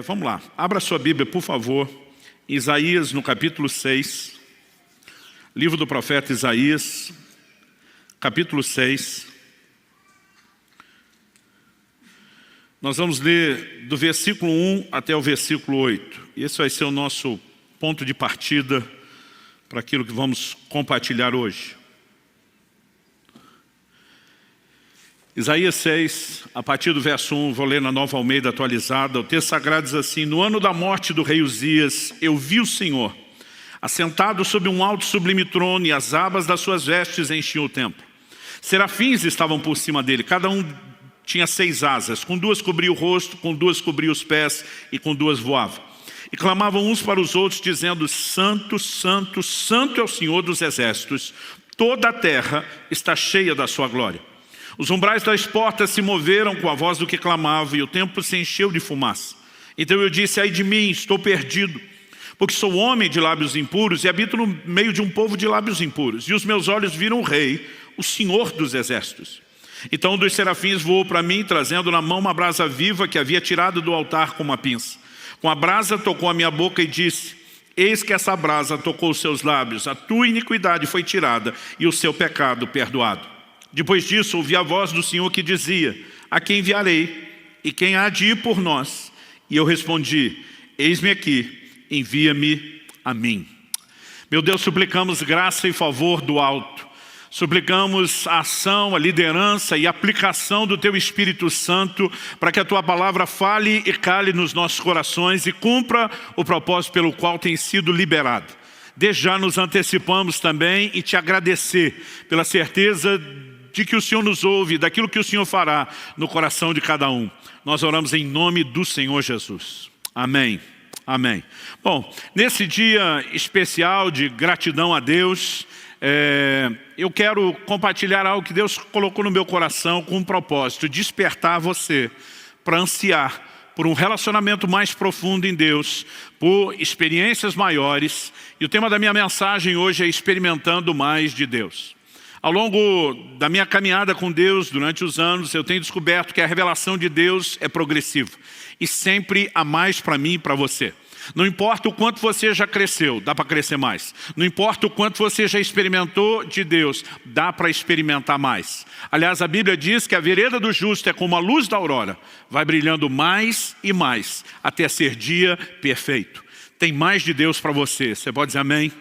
Vamos lá, abra sua Bíblia, por favor, Isaías no capítulo 6, livro do profeta Isaías, capítulo 6. Nós vamos ler do versículo 1 até o versículo 8. Esse vai ser o nosso ponto de partida para aquilo que vamos compartilhar hoje. Isaías 6, a partir do verso 1, vou ler na Nova Almeida atualizada. O texto sagrado diz assim: no ano da morte do rei Uzias, eu vi o Senhor, assentado sobre um alto e sublime trono, e as abas das suas vestes enchiam o templo. Serafins estavam por cima dele, cada um tinha 6 asas, com 2 cobria o rosto, com 2 cobria os pés, e com 2 voava. E clamavam uns para os outros, dizendo: Santo, Santo, Santo é o Senhor dos exércitos, toda a terra está cheia da sua glória. Os umbrais das portas se moveram com a voz do que clamava, e o templo se encheu de fumaça. Então eu disse: ai de mim, estou perdido, porque sou homem de lábios impuros e habito no meio de um povo de lábios impuros. E os meus olhos viram o rei, o Senhor dos exércitos. Então um dos serafins voou para mim, trazendo na mão uma brasa viva que havia tirado do altar com uma pinça. Com a brasa tocou a minha boca e disse: eis que essa brasa tocou os seus lábios, a tua iniquidade foi tirada e o seu pecado perdoado. Depois disso ouvi a voz do Senhor que dizia: a quem enviarei? E quem há de ir por nós? E eu respondi: eis-me aqui, envia-me a mim. Meu Deus, suplicamos graça e favor do alto. Suplicamos a ação, a liderança e a aplicação do Teu Espírito Santo para que a Tua palavra fale e cale nos nossos corações e cumpra o propósito pelo qual tem sido liberado. Desde já nos antecipamos também e Te agradecer pela certeza de que o Senhor nos ouve, daquilo que o Senhor fará no coração de cada um. Nós oramos em nome do Senhor Jesus. Amém. Amém. Bom, nesse dia especial de gratidão a Deus, eu quero compartilhar algo que Deus colocou no meu coração com um propósito: despertar você para ansiar por um relacionamento mais profundo em Deus, por experiências maiores. E o tema da minha mensagem hoje é experimentando mais de Deus. Ao longo da minha caminhada com Deus, durante os anos, eu tenho descoberto que a revelação de Deus é progressiva e sempre há mais para mim e para você. Não importa o quanto você já cresceu, dá para crescer mais. Não importa o quanto você já experimentou de Deus, dá para experimentar mais. Aliás, a Bíblia diz que a vereda do justo é como a luz da aurora, vai brilhando mais e mais, até ser dia perfeito. Tem mais de Deus para você. Você pode dizer amém?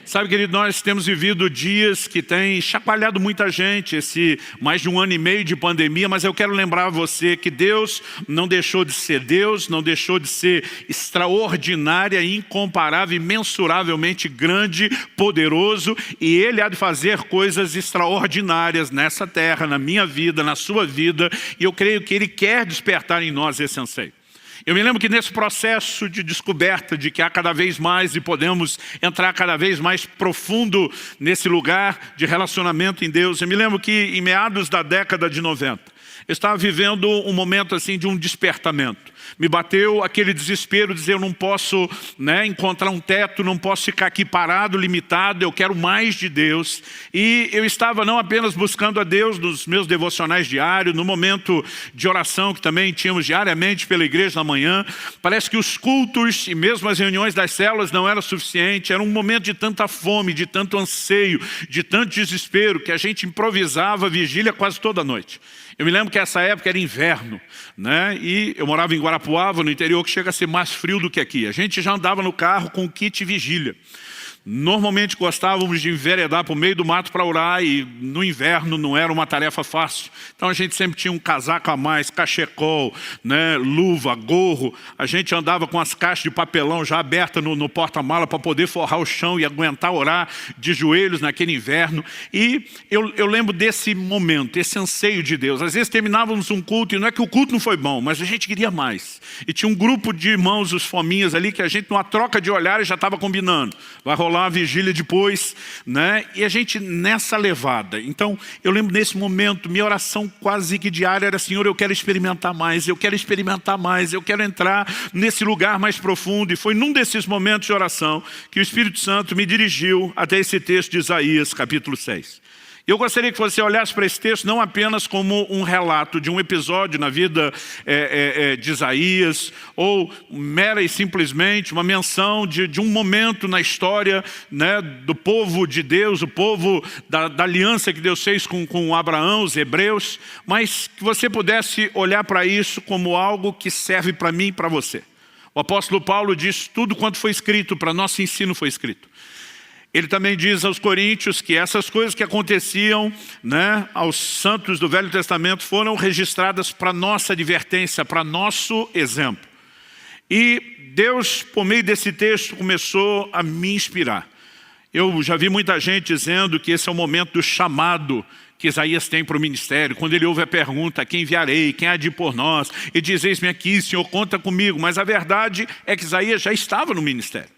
Sabe, querido, nós temos vivido dias que têm chacoalhado muita gente, esse mais de 1 ano e meio de pandemia, mas eu quero lembrar a você que Deus não deixou de ser Deus, não deixou de ser extraordinária, incomparável, imensuravelmente grande, poderoso, e Ele há de fazer coisas extraordinárias nessa terra, na minha vida, na sua vida, e eu creio que Ele quer despertar em nós esse anseio. Eu me lembro que nesse processo de descoberta de que há cada vez mais e podemos entrar cada vez mais profundo nesse lugar de relacionamento em Deus, eu me lembro que em meados da década de 90, eu estava vivendo um momento assim de um despertamento. Me bateu aquele desespero de dizer: eu não posso encontrar um teto, não posso ficar aqui parado, limitado, eu quero mais de Deus. E eu estava não apenas buscando a Deus nos meus devocionais diários, no momento de oração que também tínhamos diariamente pela igreja na manhã. Parece que os cultos e mesmo as reuniões das células não eram suficientes. Era um momento de tanta fome, de tanto anseio, de tanto desespero, que a gente improvisava a vigília quase toda noite. Eu me lembro que essa época era inverno, e eu morava em Guarapuava, no interior, que chega a ser mais frio do que aqui. A gente já andava no carro com o kit vigília. Normalmente gostávamos de enveredar para o meio do mato para orar, e no inverno não era uma tarefa fácil. Então a gente sempre tinha um casaco a mais, cachecol, luva, gorro. A gente andava com as caixas de papelão já abertas no porta-mala para poder forrar o chão e aguentar orar de joelhos naquele inverno. E eu lembro desse momento, esse anseio de Deus. Às vezes terminávamos um culto, e não é que o culto não foi bom, mas a gente queria mais. E tinha um grupo de irmãos, os fominhas ali, que a gente numa troca de olhares já estava combinando. Vai rolar a vigília depois, e a gente nessa levada. Então eu lembro nesse momento, minha oração quase que diária era: Senhor, eu quero experimentar mais, eu quero experimentar mais, eu quero entrar nesse lugar mais profundo. E foi num desses momentos de oração que o Espírito Santo me dirigiu até esse texto de Isaías capítulo 6. Eu gostaria que você olhasse para esse texto não apenas como um relato de um episódio na vida de Isaías, ou mera e simplesmente uma menção de um momento na história, né, do povo de Deus, o povo da aliança que Deus fez com Abraão, os hebreus, mas que você pudesse olhar para isso como algo que serve para mim e para você. O apóstolo Paulo diz: tudo quanto foi escrito para nosso ensino foi escrito. Ele também diz aos coríntios que essas coisas que aconteciam, né, aos santos do Velho Testamento foram registradas para nossa advertência, para nosso exemplo. E Deus, por meio desse texto, começou a me inspirar. Eu já vi muita gente dizendo que esse é o momento do chamado que Isaías tem para o ministério, quando ele ouve a pergunta: quem enviarei, quem há de ir por nós? E diz: eis-me aqui, Senhor, conta comigo. Mas a verdade é que Isaías já estava no ministério.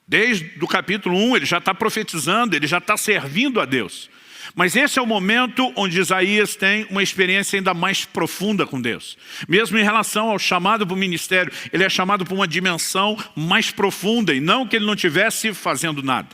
Desde o capítulo 1 ele já está profetizando, ele já está servindo a Deus. Mas esse é o momento onde Isaías tem uma experiência ainda mais profunda com Deus. Mesmo em relação ao chamado para o ministério, ele é chamado para uma dimensão mais profunda, e não que ele não estivesse fazendo nada.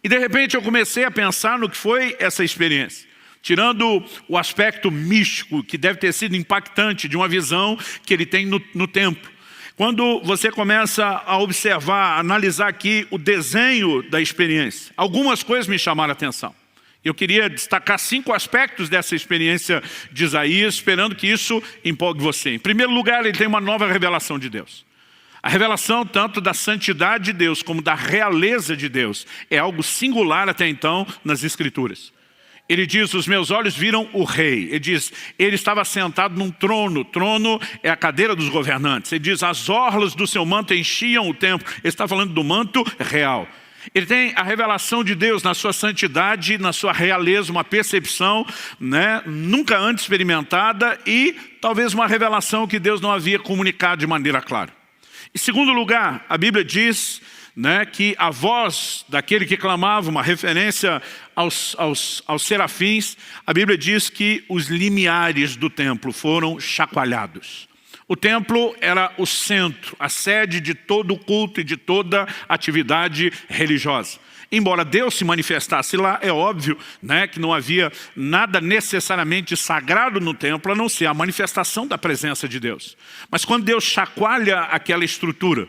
E de repente eu comecei a pensar no que foi essa experiência. Tirando o aspecto místico, que deve ter sido impactante, de uma visão que ele tem no templo. Quando você começa a observar, a analisar aqui o desenho da experiência, algumas coisas me chamaram a atenção. Eu queria destacar 5 aspectos dessa experiência de Isaías, esperando que isso empolgue você. Em primeiro lugar, ele tem uma nova revelação de Deus. A revelação tanto da santidade de Deus como da realeza de Deus é algo singular até então nas Escrituras. Ele diz: os meus olhos viram o rei. Ele diz: ele estava sentado num trono. Trono é a cadeira dos governantes. Ele diz: as orlas do seu manto enchiam o templo. Ele está falando do manto real. Ele tem a revelação de Deus na sua santidade, na sua realeza, uma percepção, né, nunca antes experimentada, e talvez uma revelação que Deus não havia comunicado de maneira clara. Em segundo lugar, a Bíblia diz, né, que a voz daquele que clamava, uma referência aos serafins, a Bíblia diz que os limiares do templo foram chacoalhados. O templo era o centro, a sede de todo o culto e de toda atividade religiosa. Embora Deus se manifestasse lá, é óbvio, né, que não havia nada necessariamente sagrado no templo, a não ser a manifestação da presença de Deus. Mas quando Deus chacoalha aquela estrutura,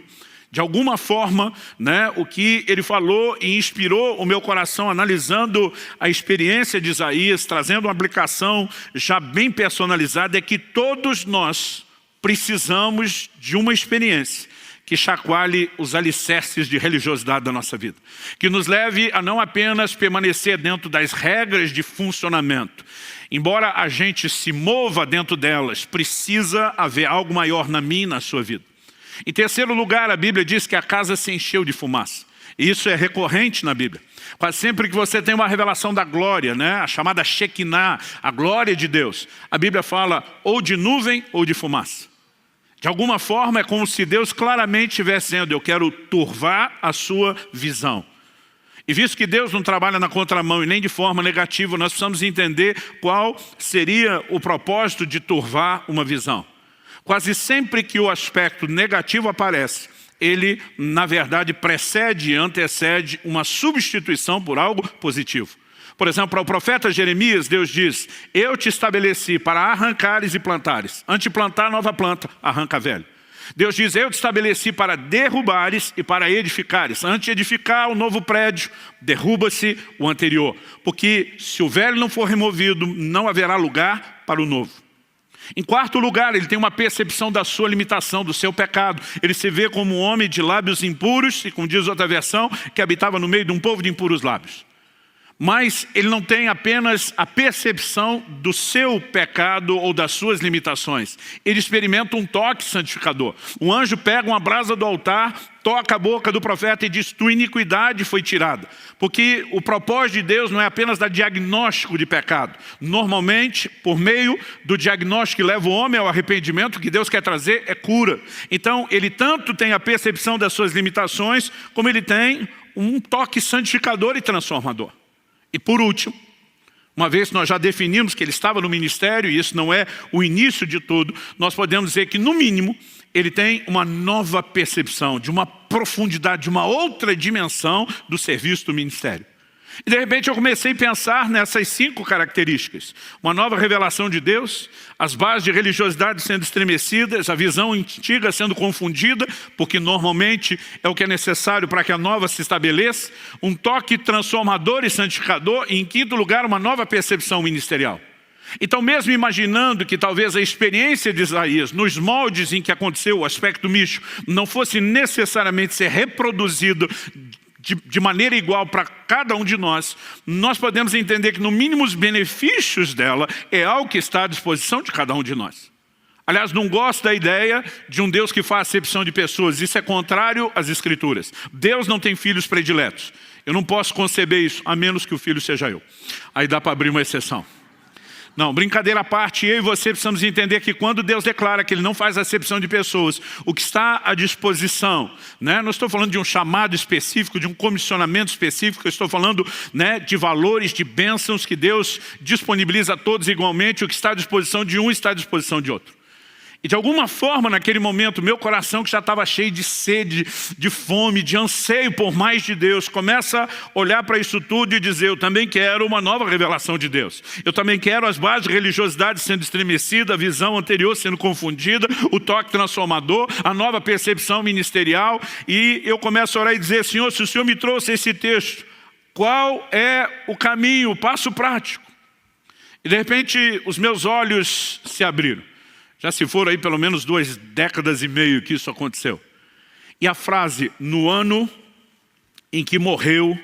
de alguma forma, né, o que ele falou e inspirou o meu coração analisando a experiência de Isaías, trazendo uma aplicação já bem personalizada, é que todos nós precisamos de uma experiência que chacoalhe os alicerces de religiosidade da nossa vida. Que nos leve a não apenas permanecer dentro das regras de funcionamento. Embora a gente se mova dentro delas, precisa haver algo maior na minha e na sua vida. Em terceiro lugar, a Bíblia diz que a casa se encheu de fumaça. E isso é recorrente na Bíblia. Quase sempre que você tem uma revelação da glória, né, a chamada Shekinah, a glória de Deus, a Bíblia fala ou de nuvem ou de fumaça. De alguma forma é como se Deus claramente estivesse dizendo: eu quero turvar a sua visão. E visto que Deus não trabalha na contramão e nem de forma negativa, nós precisamos entender qual seria o propósito de turvar uma visão. Quase sempre que o aspecto negativo aparece, ele, na verdade, precede e antecede uma substituição por algo positivo. Por exemplo, para o profeta Jeremias, Deus diz: eu te estabeleci para arrancares e plantares. Antes de plantar nova planta, arranca velho. Deus diz: eu te estabeleci para derrubares e para edificares. Antes de edificar o novo prédio, derruba-se o anterior. Porque se o velho não for removido, não haverá lugar para o novo. Em quarto lugar, ele tem uma percepção da sua limitação, do seu pecado. Ele se vê como um homem de lábios impuros, e como diz outra versão, que habitava no meio de um povo de impuros lábios. Mas ele não tem apenas a percepção do seu pecado ou das suas limitações. Ele experimenta um toque santificador. Um anjo pega uma brasa do altar, toca a boca do profeta e diz: tua iniquidade foi tirada. Porque o propósito de Deus não é apenas dar diagnóstico de pecado. Normalmente, por meio do diagnóstico que leva o homem ao arrependimento, o que Deus quer trazer é cura. Então, ele tanto tem a percepção das suas limitações, como ele tem um toque santificador e transformador. E por último, uma vez que nós já definimos que ele estava no ministério, e isso não é o início de tudo, nós podemos dizer que, no mínimo, ele tem uma nova percepção, de uma profundidade, de uma outra dimensão do serviço do ministério. E de repente eu comecei a pensar nessas 5 características. Uma nova revelação de Deus, as bases de religiosidade sendo estremecidas, a visão antiga sendo confundida, porque normalmente é o que é necessário para que a nova se estabeleça, um toque transformador e santificador, e em quinto lugar, uma nova percepção ministerial. Então, mesmo imaginando que talvez a experiência de Isaías, nos moldes em que aconteceu o aspecto místico, não fosse necessariamente ser reproduzido de maneira igual para cada um de nós, nós podemos entender que no mínimo os benefícios dela é algo que está à disposição de cada um de nós. Aliás, não gosto da ideia de um Deus que faz acepção de pessoas. Isso é contrário às Escrituras. Deus não tem filhos prediletos. Eu não posso conceber isso, a menos que o filho seja eu. Aí dá para abrir uma exceção. Não, brincadeira à parte, eu e você precisamos entender que quando Deus declara que Ele não faz acepção de pessoas, o que está à disposição, né? Não estou falando de um chamado específico, de um comissionamento específico, eu estou falando, né, de valores, de bênçãos que Deus disponibiliza a todos igualmente, o que está à disposição de um está à disposição de outro. E de alguma forma, naquele momento, meu coração que já estava cheio de sede, de fome, de anseio por mais de Deus, começa a olhar para isso tudo e dizer, eu também quero uma nova revelação de Deus. Eu também quero as bases de religiosidade sendo estremecida, a visão anterior sendo confundida, o toque transformador, a nova percepção ministerial. E eu começo a orar e dizer, Senhor, se o Senhor me trouxe esse texto, qual é o caminho, o passo prático? E de repente, os meus olhos se abriram. Já se foram aí pelo menos 2 décadas e meia que isso aconteceu. E a frase, no ano em que morreu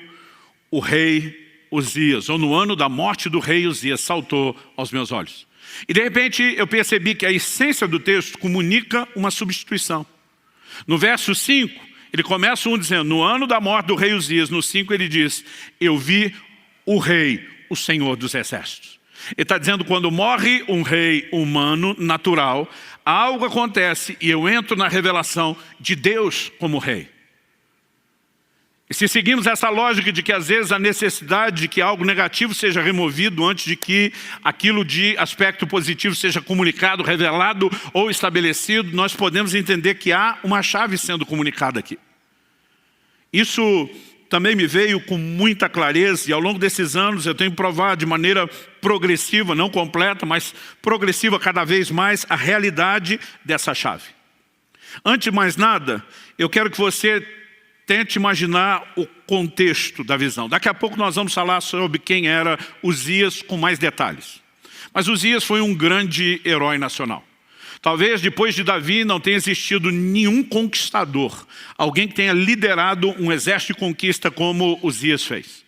o rei Uzias, ou no ano da morte do rei Uzias, saltou aos meus olhos. E de repente eu percebi que a essência do texto comunica uma substituição. No verso 5, ele começa dizendo, no ano da morte do rei Uzias, no 5 ele diz, eu vi o rei, o Senhor dos exércitos. Ele está dizendo, quando morre um rei humano, natural, algo acontece e eu entro na revelação de Deus como rei. E se seguimos essa lógica de que às vezes a necessidade de que algo negativo seja removido antes de que aquilo de aspecto positivo seja comunicado, revelado ou estabelecido, nós podemos entender que há uma chave sendo comunicada aqui. Isso também me veio com muita clareza e ao longo desses anos eu tenho provado de maneira progressiva, não completa, mas progressiva cada vez mais a realidade dessa chave. Antes de mais nada, eu quero que você tente imaginar o contexto da visão. Daqui a pouco nós vamos falar sobre quem era Uzias com mais detalhes. Mas Uzias foi um grande herói nacional. Talvez depois de Davi não tenha existido nenhum conquistador, alguém que tenha liderado um exército de conquista como Uzias fez.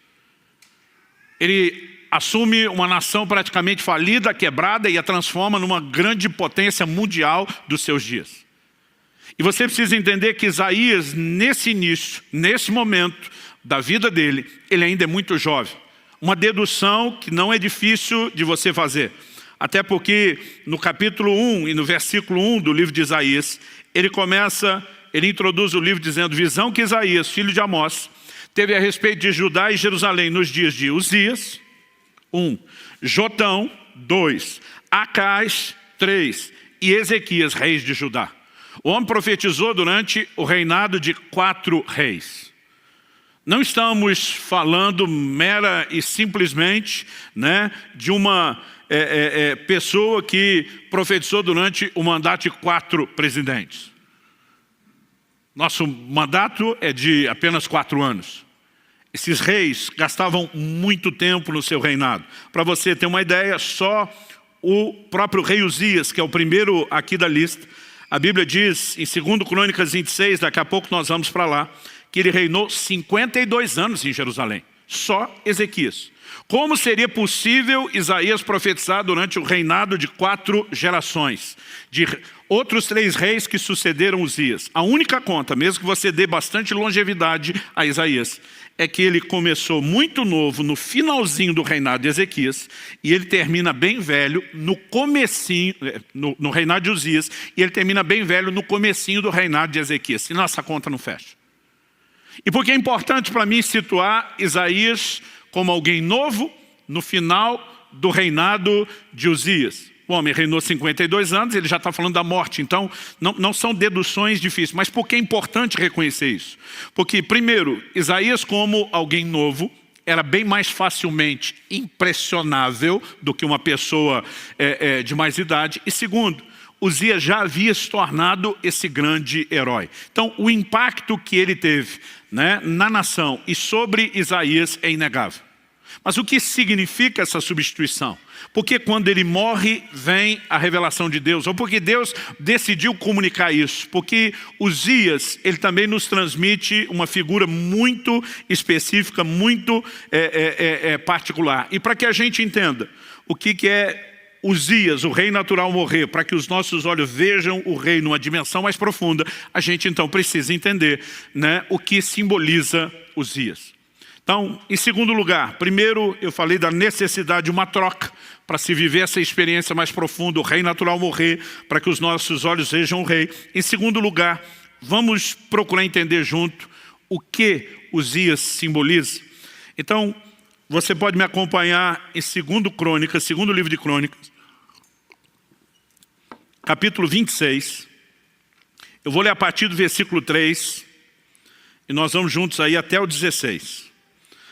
Ele assume uma nação praticamente falida, quebrada e a transforma numa grande potência mundial dos seus dias. E você precisa entender que Isaías, nesse início, nesse momento da vida dele, ele ainda é muito jovem. Uma dedução que não é difícil de você fazer. Até porque no capítulo 1 e no versículo 1 do livro de Isaías, ele introduz o livro dizendo, visão que Isaías, filho de Amós, teve a respeito de Judá e Jerusalém nos dias de Uzias, 1, Jotão, 2, Acais, 3 e Ezequias, reis de Judá. O homem profetizou durante o reinado de 4 reis. Não estamos falando mera e simplesmente, né, de uma pessoa que profetizou durante o mandato de 4 presidentes. Nosso mandato é de apenas 4 anos. Esses reis gastavam muito tempo no seu reinado. Para você ter uma ideia, só o próprio rei Uzias, que é o primeiro aqui da lista, a Bíblia diz, em 2 Crônicas 26, daqui a pouco nós vamos para lá, que ele reinou 52 anos em Jerusalém. Só Ezequias. Como seria possível Isaías profetizar durante o reinado de 4 gerações? De outros 3 reis que sucederam Uzias. A única conta, mesmo que você dê bastante longevidade a Isaías, é que ele começou muito novo no finalzinho do reinado de Ezequias e ele termina bem velho no comecinho, no reinado de Uzias, e ele termina bem velho no comecinho do reinado de Ezequias, senão essa conta não fecha. E por que é importante para mim situar Isaías como alguém novo no final do reinado de Uzias? O homem reinou 52 anos, ele já está falando da morte, então não são deduções difíceis. Mas por que é importante reconhecer isso? Porque, primeiro, Isaías como alguém novo, era bem mais facilmente impressionável do que uma pessoa de mais idade. E segundo, Uzias já havia se tornado esse grande herói. Então, o impacto que ele teve, né, na nação e sobre Isaías é inegável. Mas o que significa essa substituição? Porque quando ele morre, vem a revelação de Deus, ou porque Deus decidiu comunicar isso. Porque Uzias, ele também nos transmite uma figura muito específica, muito particular. E para que a gente entenda o que é Uzias, o rei natural, morrer, para que os nossos olhos vejam o rei numa dimensão mais profunda, a gente então precisa entender, né, o que simboliza Uzias. Então, em segundo lugar, primeiro eu falei da necessidade de uma troca para se viver essa experiência mais profunda, o rei natural morrer, para que os nossos olhos vejam o rei. Em segundo lugar, vamos procurar entender junto o que Uzias simboliza. Então, você pode me acompanhar em 2 Crônicas, segundo livro de Crônicas, capítulo 26. Eu vou ler a partir do versículo 3 e nós vamos juntos aí até o 16.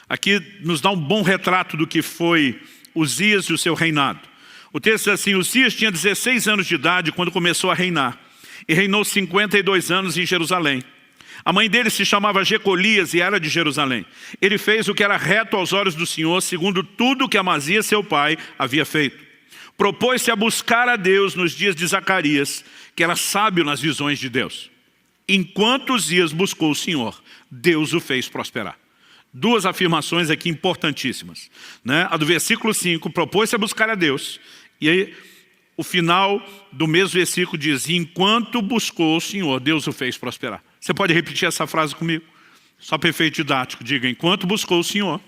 Aqui nos dá um bom retrato do que foi Uzias e o seu reinado. O texto diz assim: Uzias tinha 16 anos de idade quando começou a reinar, e reinou 52 anos em Jerusalém. A mãe dele se chamava Jecolias e era de Jerusalém. Ele fez o que era reto aos olhos do Senhor, segundo tudo que Amazias, seu pai, havia feito. Propôs-se a buscar a Deus nos dias de Zacarias, que era sábio nas visões de Deus. Enquanto Uzias buscou o Senhor, Deus o fez prosperar. Duas afirmações aqui importantíssimas, né? A do versículo 5, propôs-se a buscar a Deus. E aí, o final do mesmo versículo diz: enquanto buscou o Senhor, Deus o fez prosperar. Você pode repetir essa frase comigo? Só para efeito didático, diga: enquanto buscou o Senhor,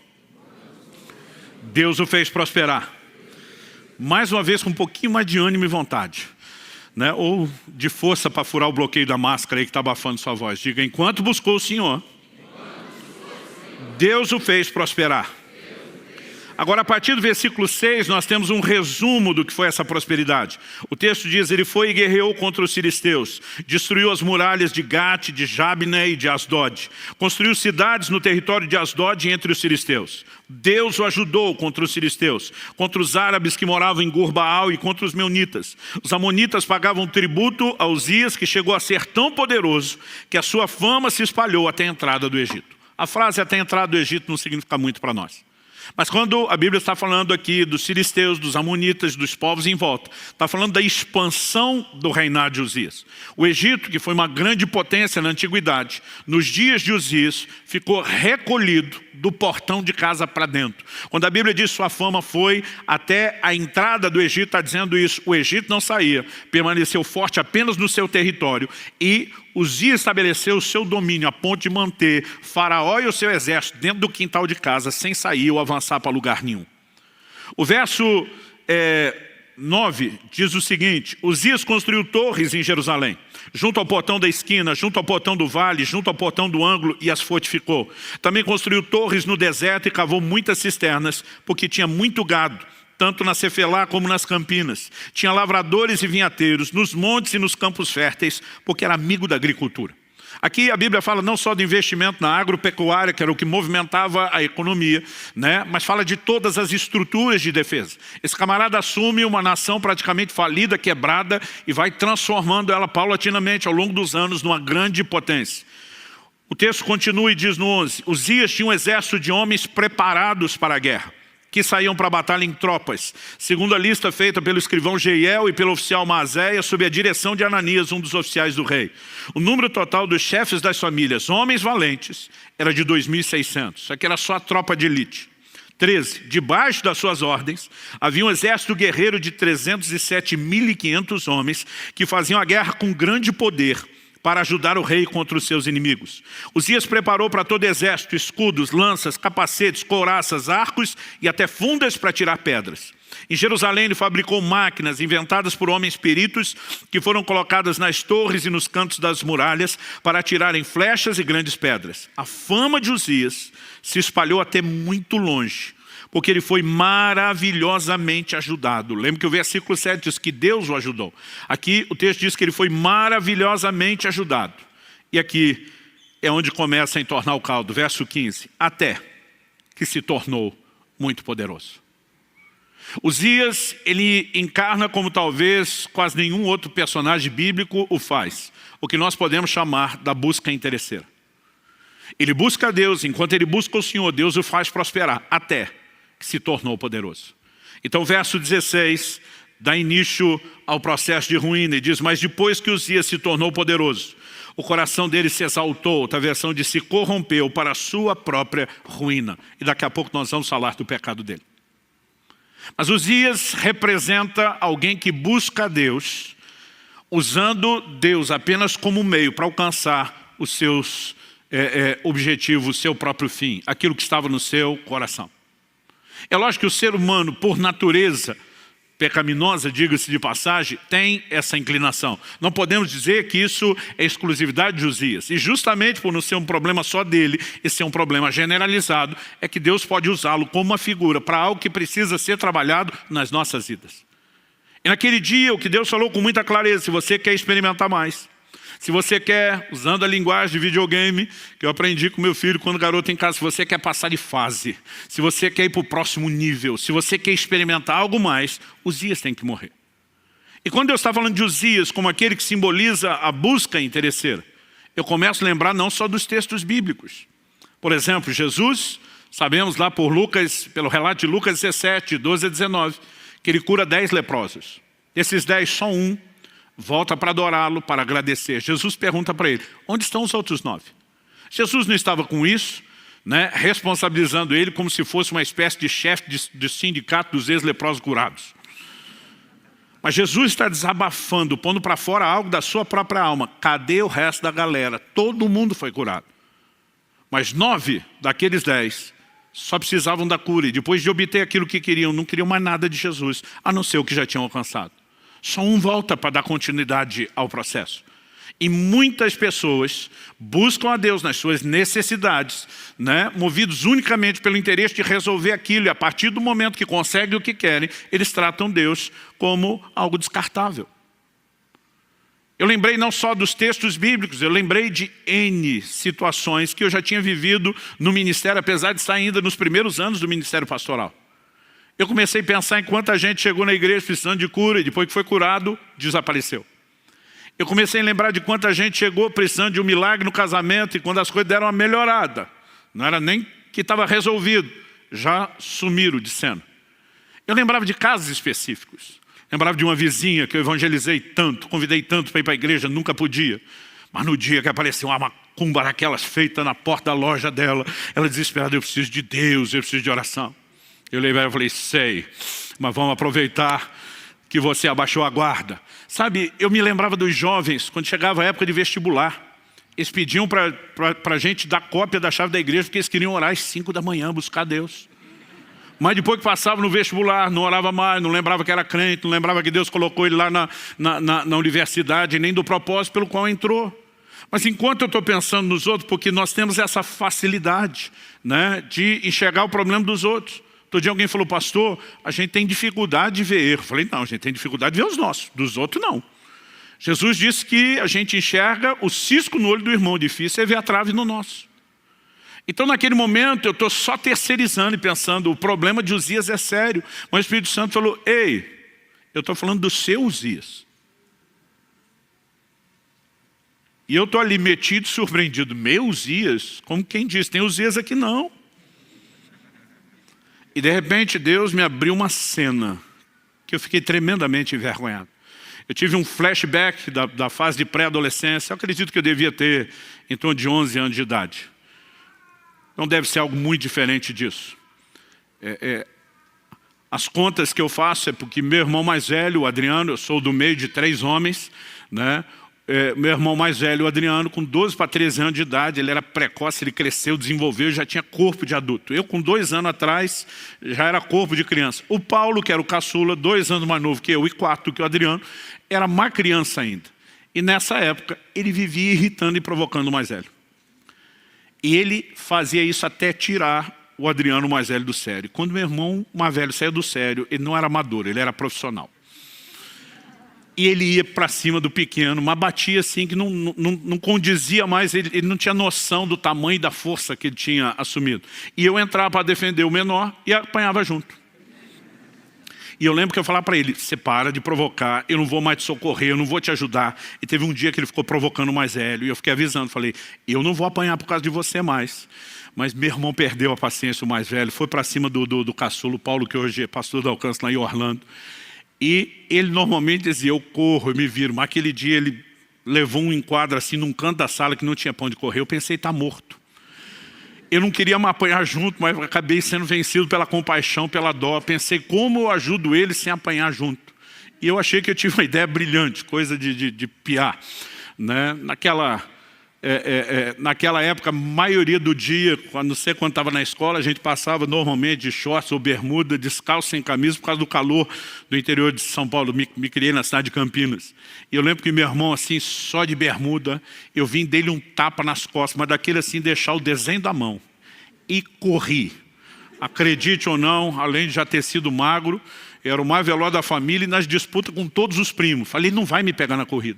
Deus o fez prosperar. Mais uma vez, com um pouquinho mais de ânimo e vontade, né? Ou de força para furar o bloqueio da máscara aí que está abafando sua voz. Diga: enquanto buscou o Senhor, Deus o fez prosperar. Agora, a partir do versículo 6, nós temos um resumo do que foi essa prosperidade. O texto diz: ele foi e guerreou contra os filisteus, destruiu as muralhas de Gate, de Jabne e de Asdod, construiu cidades no território de Asdod entre os filisteus. Deus o ajudou contra os filisteus, contra os árabes que moravam em Gur-Baal e contra os meunitas. Os amonitas pagavam tributo a Uzias, que chegou a ser tão poderoso que a sua fama se espalhou até a entrada do Egito. A frase até a entrada do Egito não significa muito para nós. Mas quando a Bíblia está falando aqui dos filisteus, dos amonitas, dos povos em volta, está falando da expansão do reinado de Uzias. O Egito, que foi uma grande potência na antiguidade, nos dias de Uzias, ficou recolhido do portão de casa para dentro. Quando a Bíblia diz sua fama foi até a entrada do Egito, está dizendo isso: o Egito não saía, permaneceu forte apenas no seu território, e Uzias estabeleceu o seu domínio a ponto de manter Faraó e o seu exército dentro do quintal de casa, sem sair ou avançar para lugar nenhum. O verso 9 diz o seguinte: Uzias construiu torres em Jerusalém, junto ao portão da esquina, junto ao portão do vale, junto ao portão do ângulo, e as fortificou. Também construiu torres no deserto e cavou muitas cisternas, porque tinha muito gado, tanto na Cefelá como nas campinas. Tinha lavradores e vinhateiros, nos montes e nos campos férteis, porque era amigo da agricultura. Aqui a Bíblia fala não só do investimento na agropecuária, que era o que movimentava a economia, né? Mas fala de todas as estruturas de defesa. Esse camarada assume uma nação praticamente falida, quebrada, e vai transformando ela paulatinamente ao longo dos anos numa grande potência. O texto continua e diz no 11: Uzias tinha um exército de homens preparados para a guerra, que saíam para a batalha em tropas, segundo a lista feita pelo escrivão Jeiel e pelo oficial Maazéia, sob a direção de Ananias, um dos oficiais do rei. O número total dos chefes das famílias, homens valentes, era de 2.600. Isso aqui era só a tropa de elite. 13. Debaixo das suas ordens, havia um exército guerreiro de 307.500 homens, que faziam a guerra com grande poder, para ajudar o rei contra os seus inimigos. Uzias preparou para todo exército escudos, lanças, capacetes, couraças, arcos e até fundas para tirar pedras. Em Jerusalém ele fabricou máquinas inventadas por homens peritos, que foram colocadas nas torres e nos cantos das muralhas para atirarem flechas e grandes pedras. A fama de Uzias se espalhou até muito longe, porque ele foi maravilhosamente ajudado. Lembra que o versículo 7 diz que Deus o ajudou. Aqui o texto diz que ele foi maravilhosamente ajudado. E aqui é onde começa a entornar o caldo. Verso 15. Até que se tornou muito poderoso. Uzias, ele encarna como talvez quase nenhum outro personagem bíblico o faz, o que nós podemos chamar da busca interesseira. Ele busca a Deus, enquanto ele busca o Senhor, Deus o faz prosperar, até que se tornou poderoso. Então o verso 16 dá início ao processo de ruína e diz: mas depois que Uzias se tornou poderoso, o coração dele se exaltou, outra versão diz, se corrompeu para a sua própria ruína. E daqui a pouco nós vamos falar do pecado dele. Mas Uzias representa alguém que busca a Deus, usando Deus apenas como meio para alcançar os seus objetivos, o seu próprio fim, aquilo que estava no seu coração. É lógico que o ser humano, por natureza pecaminosa, diga-se de passagem, tem essa inclinação. Não podemos dizer que isso é exclusividade de Uzias. E justamente por não ser um problema só dele, e ser um problema generalizado, é que Deus pode usá-lo como uma figura para algo que precisa ser trabalhado nas nossas vidas. E naquele dia, o que Deus falou com muita clareza: se você quer experimentar mais, se você quer, usando a linguagem de videogame, que eu aprendi com meu filho quando garoto em casa, se você quer passar de fase, se você quer ir para o próximo nível, se você quer experimentar algo mais, Uzias tem que morrer. E quando Deus está falando de Uzias como aquele que simboliza a busca interesseira, eu começo a lembrar não só dos textos bíblicos. Por exemplo, Jesus, sabemos lá por Lucas, pelo relato de Lucas 17, 12 a 19, que ele cura 10 leprosos. Desses 10, só um volta para adorá-lo, para agradecer. Jesus pergunta para ele: onde estão os outros 9? Jesus não estava com isso, responsabilizando ele como se fosse uma espécie de chefe de sindicato dos ex-leprosos curados. Mas Jesus está desabafando, pondo para fora algo da sua própria alma. Cadê o resto da galera? Todo mundo foi curado. Mas 9 daqueles 10 só precisavam da cura. E depois de obter aquilo que queriam, não queriam mais nada de Jesus, a não ser o que já tinham alcançado. Só um volta para dar continuidade ao processo. E muitas pessoas buscam a Deus nas suas necessidades, movidos unicamente pelo interesse de resolver aquilo. E a partir do momento que conseguem o que querem, eles tratam Deus como algo descartável. Eu lembrei não só dos textos bíblicos, eu lembrei de N situações que eu já tinha vivido no ministério, apesar de estar ainda nos primeiros anos do ministério pastoral. Eu comecei a pensar em quanta gente chegou na igreja precisando de cura e depois que foi curado, desapareceu. Eu comecei a lembrar de quanta gente chegou precisando de um milagre no casamento e quando as coisas deram uma melhorada, não era nem que estava resolvido, já sumiram de cena. Eu lembrava de casos específicos. Lembrava de uma vizinha que eu evangelizei tanto, convidei tanto para ir para a igreja, nunca podia. Mas no dia que apareceu uma macumba daquelas feita na porta da loja dela, ela desesperada: eu preciso de Deus, eu preciso de oração. Eu levei e falei: sei, mas vamos aproveitar que você abaixou a guarda. Sabe, eu me lembrava dos jovens, quando chegava a época de vestibular, eles pediam para a gente dar cópia da chave da igreja, porque eles queriam orar às 5 da manhã, buscar Deus. Mas depois que passava no vestibular, não orava mais, não lembrava que era crente, não lembrava que Deus colocou ele lá na universidade, nem do propósito pelo qual entrou. Mas enquanto eu estou pensando nos outros, porque nós temos essa facilidade de enxergar o problema dos outros. Todo dia alguém falou: pastor, a gente tem dificuldade de ver erro. Eu falei: não, a gente tem dificuldade de ver os nossos, dos outros não. Jesus disse que a gente enxerga o cisco no olho do irmão, difícil é ver a trave no nosso. Então naquele momento eu estou só terceirizando e pensando: o problema de Uzias é sério. Mas o Espírito Santo falou: ei, eu estou falando do seu Uzias. E eu estou ali metido, surpreendido: meu Uzias? Como quem diz, tem Uzias aqui não. E de repente Deus me abriu uma cena que eu fiquei tremendamente envergonhado. Eu tive um flashback da fase de pré-adolescência. Eu acredito que eu devia ter em torno de 11 anos de idade. Não deve ser algo muito diferente disso. As contas que eu faço é porque meu irmão mais velho, o Adriano, eu sou do meio de 3 homens, meu irmão mais velho, o Adriano, com 12 para 13 anos de idade, ele era precoce, ele cresceu, desenvolveu, já tinha corpo de adulto. Eu, com 2 anos atrás, já era corpo de criança. O Paulo, que era o caçula, 2 anos mais novo que eu e 4 que o Adriano, era mais criança ainda. E nessa época, ele vivia irritando e provocando o mais velho. E ele fazia isso até tirar o Adriano mais velho do sério. Quando meu irmão mais velho saiu do sério, ele não era amador, ele era profissional. E ele ia para cima do pequeno, mas batia assim que não condizia mais, ele não tinha noção do tamanho e da força que ele tinha assumido. E eu entrava para defender o menor e apanhava junto. E eu lembro que eu falava para ele, você para de provocar, eu não vou mais te socorrer, eu não vou te ajudar. E teve um dia que ele ficou provocando o mais velho, e eu fiquei avisando, falei, eu não vou apanhar por causa de você mais. Mas meu irmão perdeu a paciência, o mais velho, foi para cima do caçulo, Paulo, que hoje é pastor do Alcance lá em Orlando. E ele normalmente dizia, eu corro, eu me viro. Mas aquele dia ele levou um enquadro assim num canto da sala que não tinha pra onde correr. Eu pensei, está morto. Eu não queria me apanhar junto, mas acabei sendo vencido pela compaixão, pela dó. Pensei, como eu ajudo ele sem apanhar junto? E eu achei que eu tive uma ideia brilhante, coisa de piar. Né? Naquela época, a maioria do dia, não sei quando estava na escola, a gente passava normalmente de shorts ou bermuda, descalço, sem camisa, por causa do calor do interior de São Paulo. Me criei na cidade de Campinas. E eu lembro que meu irmão, assim, só de bermuda, eu vim dele um tapa nas costas, mas daquele assim, deixar o desenho da mão. E corri. Acredite ou não, além de já ter sido magro, era o mais veloz da família e nas disputas com todos os primos. Falei, não vai me pegar na corrida.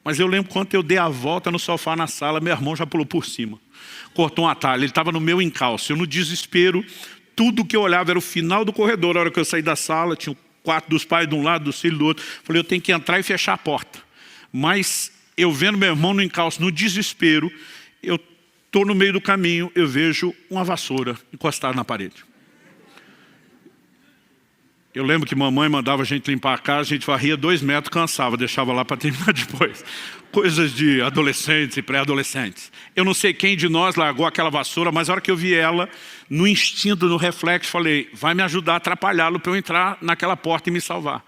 Mas eu lembro quando eu dei a volta no sofá na sala, meu irmão já pulou por cima. Cortou um atalho, ele estava no meu encalço. Eu no desespero, tudo que eu olhava era o final do corredor. A hora que eu saí da sala, tinha o quarto dos pais de um lado, dos filhos do outro. Falei, eu tenho que entrar e fechar a porta. Mas eu vendo meu irmão no encalço, no desespero, eu estou no meio do caminho, eu vejo uma vassoura encostada na parede. Eu lembro que mamãe mandava a gente limpar a casa, a gente varria 2 metros, cansava, deixava lá para terminar depois. Coisas de adolescentes e pré-adolescentes. Eu não sei quem de nós largou aquela vassoura, mas a hora que eu vi ela, no instinto, no reflexo, falei, vai me ajudar a atrapalhá-lo para eu entrar naquela porta e me salvar.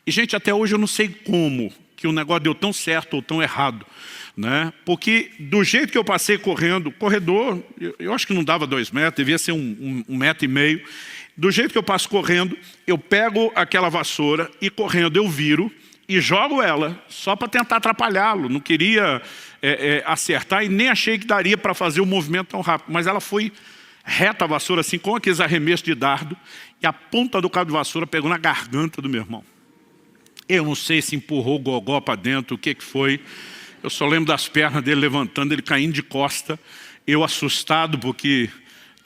E, gente, até hoje eu não sei como que o negócio deu tão certo ou tão errado. Né? Porque do jeito que eu passei correndo, corredor, eu acho que não dava 2 metros, devia ser 1,5 metro. Do jeito que eu passo correndo, eu pego aquela vassoura e correndo eu viro e jogo ela só para tentar atrapalhá-lo. Não queria acertar e nem achei que daria para fazer o movimento tão rápido. Mas ela foi reta a vassoura assim, com aqueles arremessos de dardo, e a ponta do cabo de vassoura pegou na garganta do meu irmão. Eu não sei se empurrou o gogó para dentro, o que foi. Eu só lembro das pernas dele levantando, ele caindo de costa. Eu assustado porque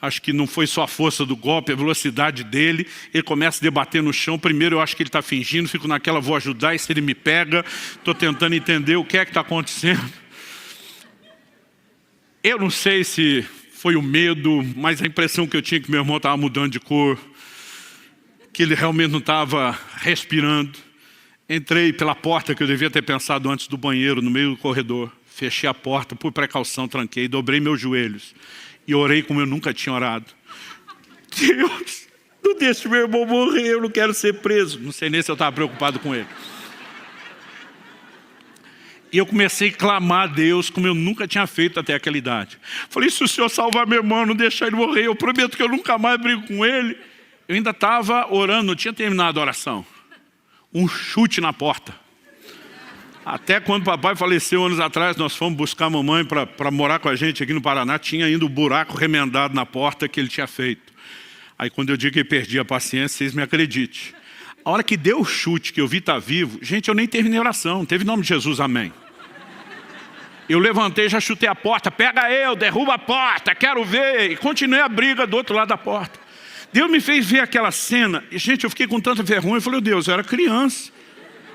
acho que não foi só a força do golpe, a velocidade dele. Ele começa a debater no chão. Primeiro eu acho que ele está fingindo, fico naquela, vou ajudar, e se ele me pega, estou tentando entender o que é que está acontecendo. Eu não sei se foi o medo, mas a impressão que eu tinha que meu irmão estava mudando de cor, que ele realmente não estava respirando. Entrei pela porta que eu devia ter pensado antes do banheiro, no meio do corredor. Fechei a porta, por precaução, tranquei, dobrei meus joelhos. E orei como eu nunca tinha orado. Deus, não deixe meu irmão morrer, eu não quero ser preso. Não sei nem se eu estava preocupado com ele. E eu comecei a clamar a Deus como eu nunca tinha feito até aquela idade. Falei, se o Senhor salvar meu irmão, não deixar ele morrer, eu prometo que eu nunca mais brigo com ele. Eu ainda estava orando, não tinha terminado a oração. Um chute na porta. Até quando o papai faleceu anos atrás, nós fomos buscar a mamãe para morar com a gente aqui no Paraná, tinha ainda o buraco remendado na porta que ele tinha feito. Aí quando eu digo que ele perdia a paciência, vocês me acreditem. A hora que deu o chute, que eu vi estar vivo, gente, eu nem terminei a oração, não teve nome de Jesus, amém. Eu levantei, já chutei a porta, pega eu, derruba a porta, quero ver. E continuei a briga do outro lado da porta. Deus me fez ver aquela cena, e gente, eu fiquei com tanta vergonha, eu falei, Deus, eu era criança.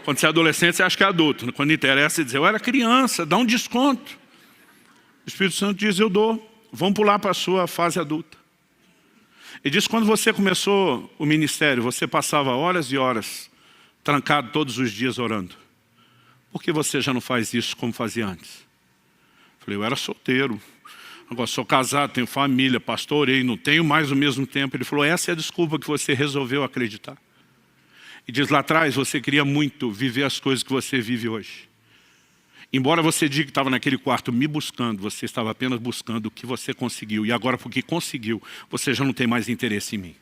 Quando você é adolescente, você acha que é adulto. Quando interessa, você diz, eu era criança, dá um desconto. O Espírito Santo diz, eu dou, vamos pular para a sua fase adulta. E diz, quando você começou o ministério, você passava horas e horas, trancado todos os dias orando. Por que você já não faz isso como fazia antes? Eu falei, eu era solteiro. Agora sou casado, tenho família, pastorei, não tenho mais o mesmo tempo. Ele falou, essa é a desculpa que você resolveu acreditar. E diz, lá atrás você queria muito viver as coisas que você vive hoje. Embora você diga que estava naquele quarto me buscando, você estava apenas buscando o que você conseguiu. E agora porque conseguiu, você já não tem mais interesse em mim.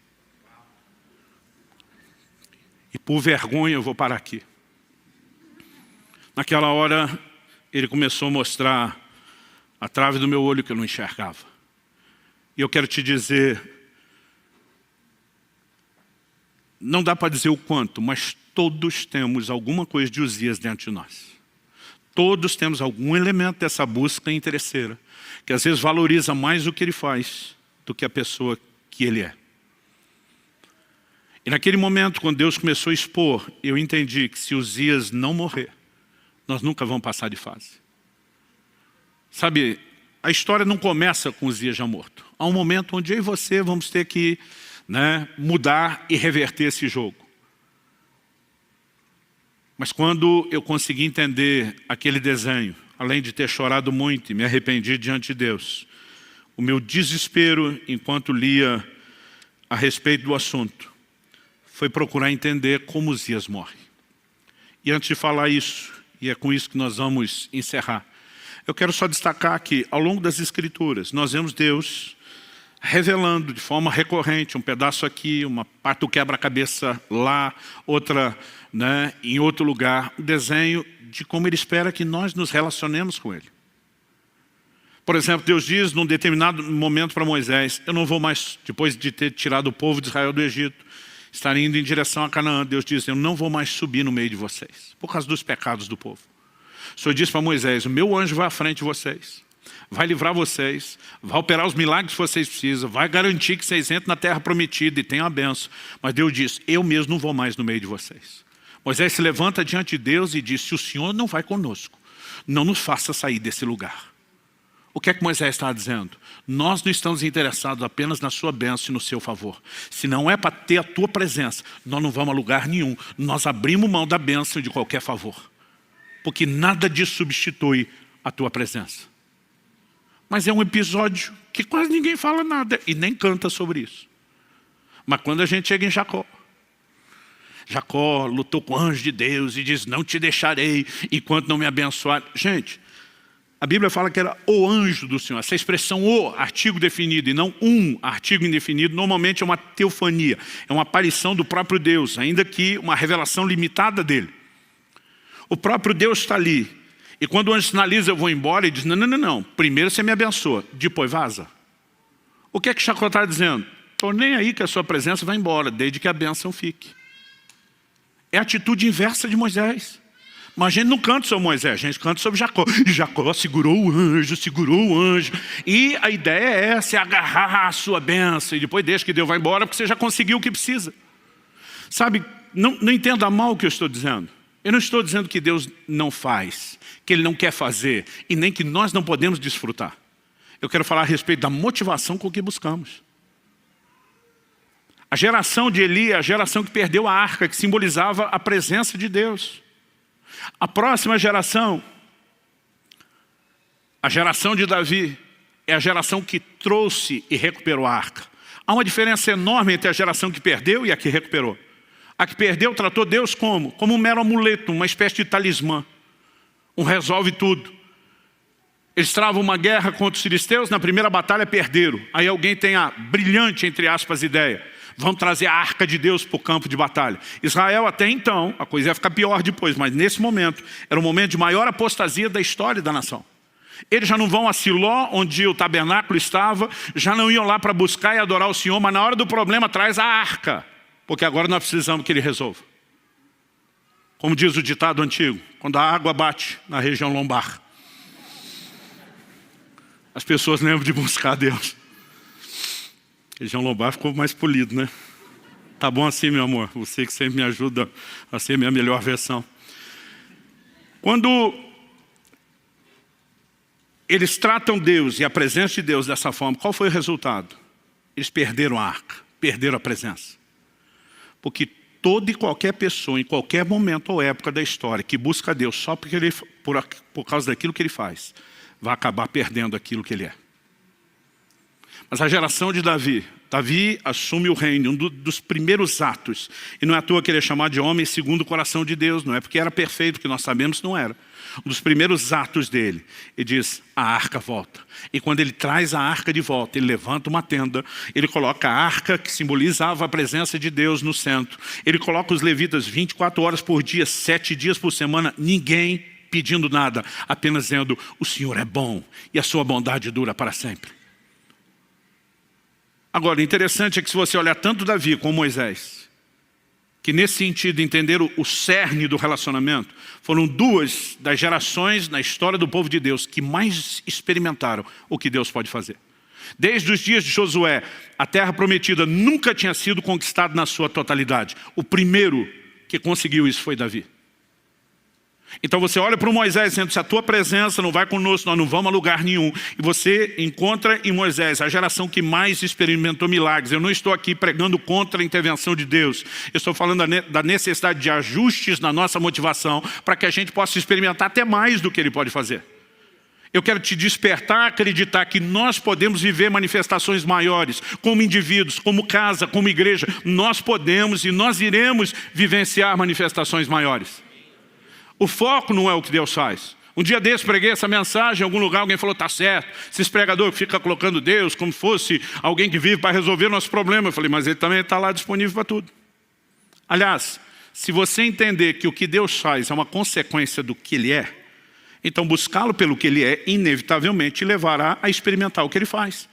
E por vergonha eu vou parar aqui. Naquela hora ele começou a mostrar a trave do meu olho que eu não enxergava. E eu quero te dizer, não dá para dizer o quanto, mas todos temos alguma coisa de Uzias dentro de nós. Todos temos algum elemento dessa busca interesseira, que às vezes valoriza mais o que ele faz do que a pessoa que ele é. E naquele momento, quando Deus começou a expor, eu entendi que se Uzias não morrer, nós nunca vamos passar de fase. Sabe, a história não começa com Uzias já morto. Há um momento onde eu e você vamos ter que mudar e reverter esse jogo. Mas quando eu consegui entender aquele desenho, além de ter chorado muito e me arrependi diante de Deus, o meu desespero enquanto lia a respeito do assunto foi procurar entender como Uzias morre. E antes de falar isso, e é com isso que nós vamos encerrar, eu quero só destacar que ao longo das Escrituras nós vemos Deus revelando de forma recorrente um pedaço aqui, uma parte do quebra-cabeça lá, outra em outro lugar, um desenho de como Ele espera que nós nos relacionemos com Ele. Por exemplo, Deus diz num determinado momento para Moisés, eu não vou mais, depois de ter tirado o povo de Israel do Egito, estar indo em direção a Canaã, Deus diz, eu não vou mais subir no meio de vocês, por causa dos pecados do povo. O Senhor disse para Moisés, o meu anjo vai à frente de vocês, vai livrar vocês, vai operar os milagres que vocês precisam, vai garantir que vocês entrem na terra prometida e tenham a bênção. Mas Deus diz, eu mesmo não vou mais no meio de vocês. Moisés se levanta diante de Deus e diz, se o Senhor não vai conosco, não nos faça sair desse lugar. O que é que Moisés está dizendo? Nós não estamos interessados apenas na sua bênção e no seu favor. Se não é para ter a tua presença, nós não vamos a lugar nenhum. Nós abrimos mão da bênção e de qualquer favor. Porque nada disso substitui a tua presença. Mas é um episódio que quase ninguém fala nada e nem canta sobre isso. Mas quando a gente chega em Jacó, Jacó lutou com o anjo de Deus e diz, não te deixarei enquanto não me abençoar. Gente, a Bíblia fala que era o anjo do Senhor. Essa expressão o, artigo definido, e não um artigo indefinido, normalmente é uma teofania. É uma aparição do próprio Deus, ainda que uma revelação limitada dele. O próprio Deus está ali. E quando o anjo sinaliza, eu vou embora, ele diz, não. Primeiro você me abençoa, depois vaza. O que é que Jacó está dizendo? Estou nem aí que a sua presença vai embora, desde que a bênção fique. É a atitude inversa de Moisés. Mas a gente não canta sobre Moisés, a gente canta sobre Jacó. E Jacó segurou o anjo. E a ideia é essa, é agarrar a sua bênção. E depois deixa que Deus vai embora, porque você já conseguiu o que precisa. Sabe, não entenda mal o que eu estou dizendo. Eu não estou dizendo que Deus não faz, que Ele não quer fazer, e nem que nós não podemos desfrutar. Eu quero falar a respeito da motivação com que buscamos. A geração de Eli é a geração que perdeu a arca, que simbolizava a presença de Deus. A próxima geração, a geração de Davi, é a geração que trouxe e recuperou a arca. Há uma diferença enorme entre a geração que perdeu e a que recuperou. A que perdeu tratou Deus como? Como um mero amuleto, uma espécie de talismã. Um resolve tudo. Eles travam uma guerra contra os filisteus, na primeira batalha perderam. Aí alguém tem a brilhante, entre aspas, ideia. Vão trazer a arca de Deus para o campo de batalha. Israel até então, a coisa ia ficar pior depois, mas nesse momento, era o momento de maior apostasia da história da nação. Eles já não vão a Siló, onde o tabernáculo estava, já não iam lá para buscar e adorar o Senhor, mas na hora do problema traz a arca, porque agora nós precisamos que Ele resolva. Como diz o ditado antigo, quando a água bate na região lombar, as pessoas lembram de buscar Deus. A região lombar ficou mais polido, né? Tá bom assim, meu amor, você que sempre me ajuda a ser minha melhor versão. Quando eles tratam Deus e a presença de Deus dessa forma, qual foi o resultado? Eles perderam a arca, perderam a presença. Porque toda e qualquer pessoa, em qualquer momento ou época da história, que busca Deus só porque por causa daquilo que Ele faz, vai acabar perdendo aquilo que Ele é. Mas a geração de Davi assume o reino, um dos primeiros atos. E não é à toa que ele é chamado de homem segundo o coração de Deus, não é porque era perfeito, que nós sabemos que não era. Um dos primeiros atos dele, ele diz, a arca volta. E quando ele traz a arca de volta, ele levanta uma tenda, ele coloca a arca que simbolizava a presença de Deus no centro. Ele coloca os levitas 24 horas por dia, 7 dias por semana, ninguém pedindo nada, apenas dizendo, o Senhor é bom e a sua bondade dura para sempre. Agora, o interessante é que se você olhar tanto Davi como Moisés, que nesse sentido entenderam o cerne do relacionamento, foram duas das gerações na história do povo de Deus que mais experimentaram o que Deus pode fazer. Desde os dias de Josué, a terra prometida nunca tinha sido conquistada na sua totalidade. O primeiro que conseguiu isso foi Davi. Então você olha para o Moisés dizendo, se a tua presença não vai conosco, nós não vamos a lugar nenhum. E você encontra em Moisés a geração que mais experimentou milagres. Eu não estou aqui pregando contra a intervenção de Deus. Eu estou falando da necessidade de ajustes na nossa motivação para que a gente possa experimentar até mais do que Ele pode fazer. Eu quero te despertar a acreditar que nós podemos viver manifestações maiores, como indivíduos, como casa, como igreja. Nós podemos e nós iremos vivenciar manifestações maiores. O foco não é o que Deus faz. Um dia desse preguei essa mensagem em algum lugar, alguém falou, tá certo, esses pregadores ficam colocando Deus como fosse alguém que vive para resolver nosso problema. Eu falei, mas Ele também está lá disponível para tudo. Aliás, se você entender que o que Deus faz é uma consequência do que Ele é, então buscá-lo pelo que Ele é, inevitavelmente te levará a experimentar o que Ele faz.